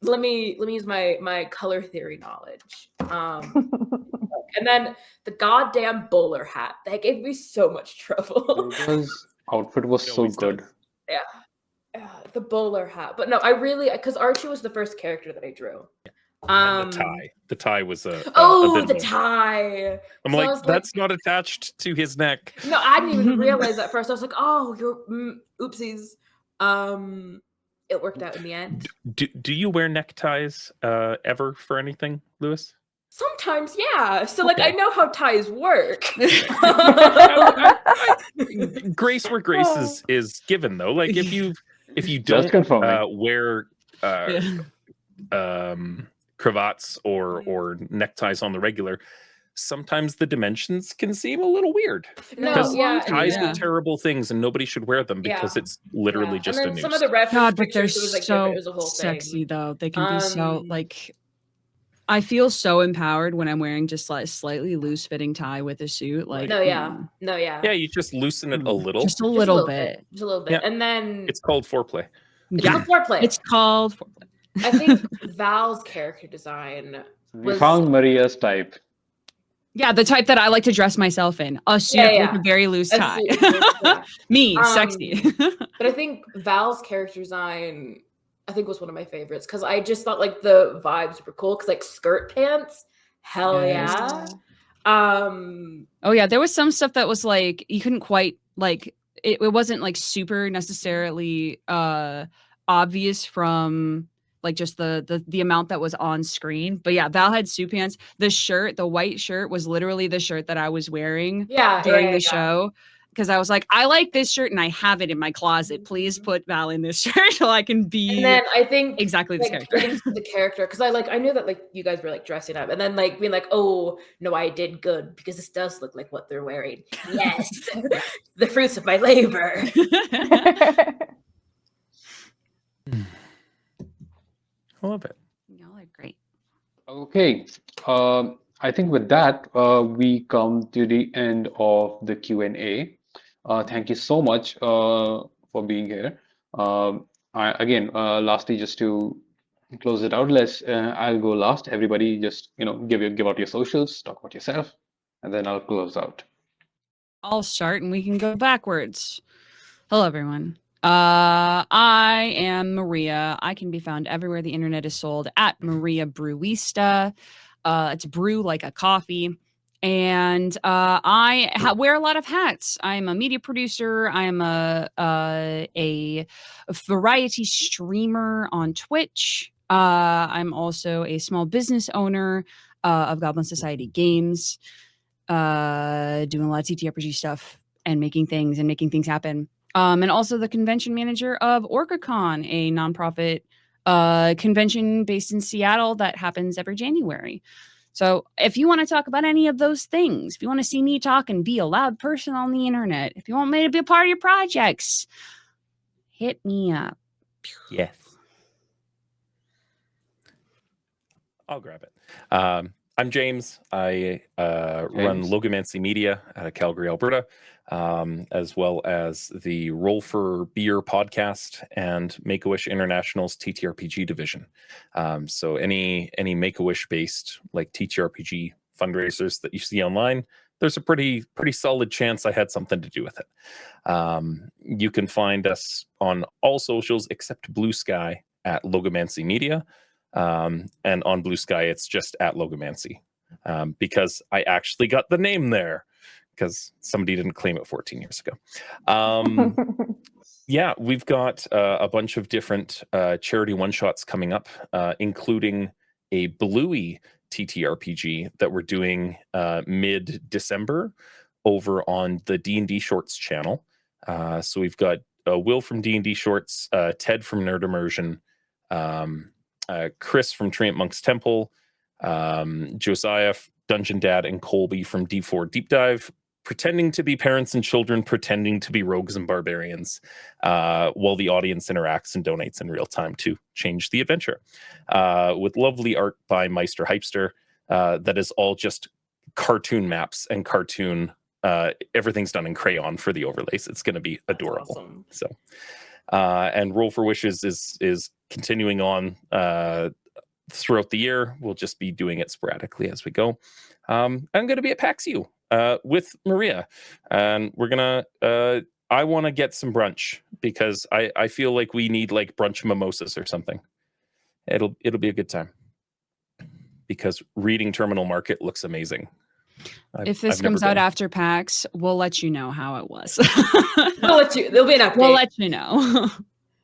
Let me use my color theory knowledge. And then the goddamn bowler hat, that gave me so much trouble.
Durga's outfit was so
always
good.
does.
Yeah, the bowler hat. But no, I really, because Archie was the first character that I drew.
And the tie was a
Oh,
bit
the
of a-
tie.
I'm
So I
like,
was
that's not attached to his neck.
No, I didn't even realize that first. I was like, oh, you're oopsies. It worked out in the end.
Do you wear neckties ever for anything, Lewis?
Sometimes, yeah. So like,
Okay.
I know how ties work.
Grace where grace is given, though. Like if you
Just
don't
confirming.
wear cravats or neckties on the regular, sometimes the dimensions can seem a little weird.
No,
Because
yeah,
ties
yeah.
do terrible things and nobody should wear them because it's literally just
and
a
then
noose.
some of the reference
God, but they're
pictures, it was like different.
so
It was a whole
sexy
thing.
though. They can be so like. I feel so empowered when I'm wearing just like slightly loose fitting tie with a suit. Like
No, yeah.
Yeah, you just loosen it a little.
just a little bit.
Just a little bit.
Yeah.
And then
It's called foreplay.
it's
Yeah,
called foreplay.
it's called foreplay.
I think Val's character design
We
was
found Maria's type.
Yeah, the type that I like to dress myself in. A suit
Yeah.
with a very loose
a
tie.
suit, yeah.
Me, sexy.
But I think Val's character design, I think, was one of my favorites because I just thought like the vibes were cool. Because like skirt pants, hell
Yes.
yeah.
Oh yeah, there was some stuff that was like you couldn't quite like it wasn't like super necessarily obvious from like just the amount that was on screen. But yeah, Val had suit pants. The shirt, the white shirt was literally the shirt that I was wearing during the show. Because I was like, I like this shirt and I have it in my closet. Please put Val in this shirt so I can be
And then I think
exactly this
like,
character.
into the character, because I knew that like you guys were like dressing up, and then like being like, oh no, I did good because this does look like what they're wearing. Yes, the fruits of my labor.
I love it.
Y'all are great.
Okay. I think with that, we come to the end of the Q&A. Thank you so much for being here. Lastly, just to close it out, I'll go last. Everybody just, give out your socials, talk about yourself, and then I'll close out.
I'll start and we can go backwards. Hello, everyone. I am Maria. I can be found everywhere the internet is sold at Maria Brewista. It's brew like a coffee. And I wear a lot of hats. I'm a media producer. I'm a variety streamer on Twitch. I'm also a small business owner of Goblin Society Games, doing a lot of TTRPG stuff and making things happen. And also the convention manager of OrcaCon, a nonprofit convention based in Seattle that happens every January. So if you want to talk about any of those things, if you want to see me talk and be a loud person on the internet, if you want me to be a part of your projects, hit me up.
Yes. I'll grab it. I'm James. I run Logomancy Media out of Calgary, Alberta, as well as the Roll for Beer podcast and Make-A-Wish International's TTRPG division. So any Make-A-Wish based like TTRPG fundraisers that you see online, there's a pretty solid chance I had something to do with it. You can find us on all socials except Blue Sky at Logomancy Media. And on Blue Sky, it's just at Logomancy, because I actually got the name there because somebody didn't claim it 14 years ago. Yeah, we've got a bunch of different charity one-shots coming up, including a Bluey TTRPG that we're doing mid-December over on the D&D Shorts channel. So we've got Will from D&D Shorts, Ted from Nerd Immersion, Chris from Treant Monk's Temple, Josiah, Dungeon Dad, and Colby from D4 Deep Dive, pretending to be parents and children, pretending to be rogues and barbarians, while the audience interacts and donates in real time to change the adventure. With lovely art by Meister Hypester, that is all just cartoon maps and cartoon. Everything's done in crayon for the overlays. It's going to be adorable.
Awesome.
So, and Roll for Wishes is continuing on throughout the year. We'll just be doing it sporadically as we go. I'm going to be at PAX U with Maria, and we're gonna. I want to get some brunch because I feel like we need like brunch mimosas or something. It'll be a good time because reading Terminal Market looks amazing.
If this comes out after PAX, we'll let you know how it was.
There'll be an update.
We'll let you know.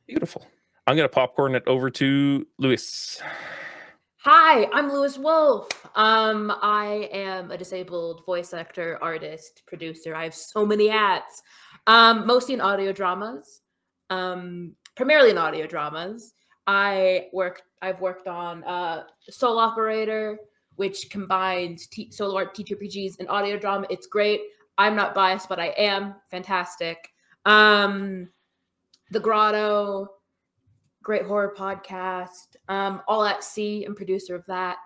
Beautiful. I'm gonna popcorn it over to Luis.
Hi, I'm Lewis Wolf. I am a disabled voice actor, artist, producer. I have so many hats. Mostly in audio dramas. Primarily in audio dramas. I've worked on Soul Operator, which combines solo art TTRPGs and audio drama. It's great. I'm not biased, but I am. Fantastic. The Grotto, great horror podcast. All at Sea, I'm producer of that.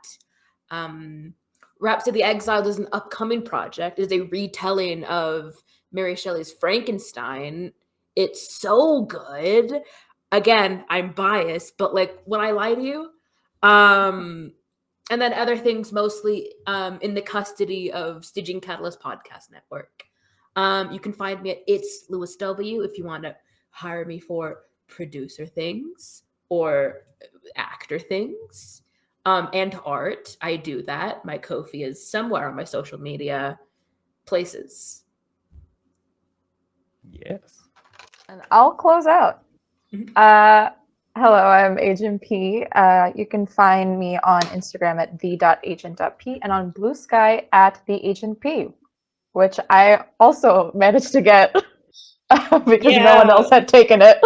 Rhapsody the Exiled is an upcoming project. It is a retelling of Mary Shelley's Frankenstein. It's so good. Again, I'm biased, but like, when I lie to you, and then other things mostly in the custody of Stitching Catalyst Podcast Network. You can find me at It's Lewis W if you want to hire me for producer things or actor things and art. I do that. My Ko-fi is somewhere on my social media places.
Yes.
And I'll close out. Hello, I'm Agent P. You can find me on Instagram at the.agent.p and on Blue Sky at theagentp, which I also managed to get because no one else had taken it.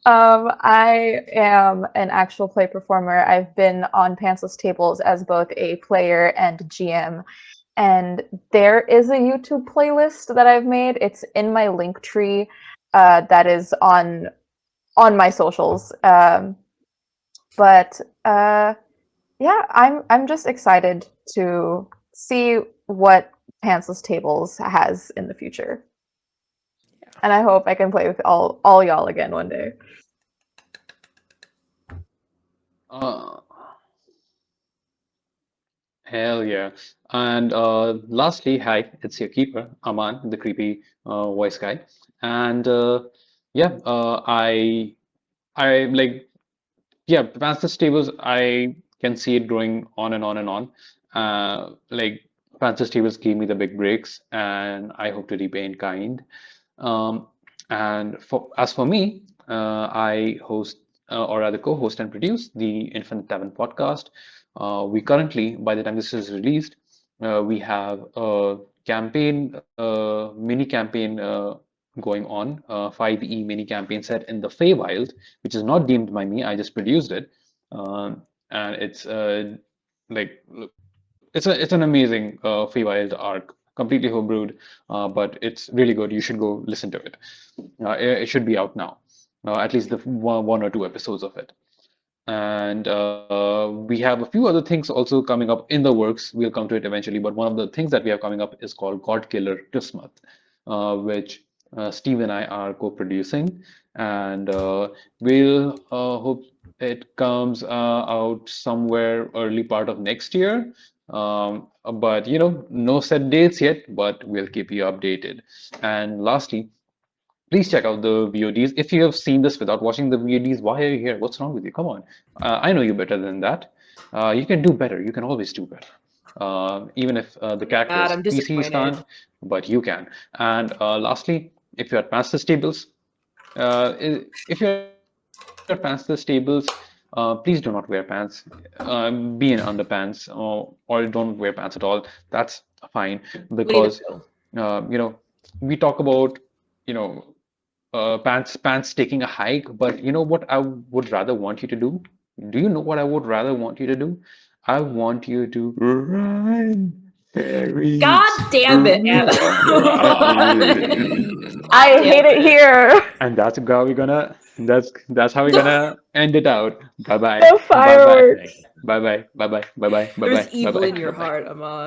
I am an actual play performer. I've been on Pantsless tables as both a player and GM. And there is a YouTube playlist that I've made. It's in my link tree that is on my socials. Yeah, I'm just excited to see what Pantsless Tables has in the future. Yeah. And I hope I can play with all y'all again one day.
Hell yeah. And lastly, hi, it's your keeper, Amaan, the creepy voice guy. And Pantsless Tables, I can see it growing on and on and on. Pantsless Tables gave me the big breaks, and I hope to repay in kind. And as for me, I host, or rather co-host and produce the Infinite Tavern podcast. We currently, by the time this is released, we have a campaign, mini campaign going on, 5e mini campaign set in the Feywild, which is not deemed by me. I just produced it, and it's it's an amazing Feywild arc, completely homebrewed, but it's really good. You should go listen to it. It should be out now, at least the one or two episodes of it. And we have a few other things also coming up in the works. We'll come to it eventually, but one of the things that we have coming up is called God Killer Christmas, which Steve and I are co-producing, and we'll hope it comes out somewhere early part of next year. But no set dates yet, but we'll keep you updated. And lastly, please check out the VODs. If you have seen this without watching the VODs, why are you here? What's wrong with you? Come on. I know you better than that. You can do better. You can always do better. Even if the characters PCs can't, but you can. And lastly, if you're at Pantsless tables, please do not wear pants. Be in underpants or don't wear pants at all. That's fine, because we talk about pants taking a hike, but you know what I would rather want you to do? Do you know what I would rather want you to do? I want you to run, fairies.
God damn it, Anna.
I hate it here.
And that's how we're gonna. That's how we're gonna end it out. Bye bye.
The fireworks.
Bye bye. Bye bye. Bye bye. Bye bye.
There's
Bye
evil
bye.
in your
Bye bye.
heart, Amaan.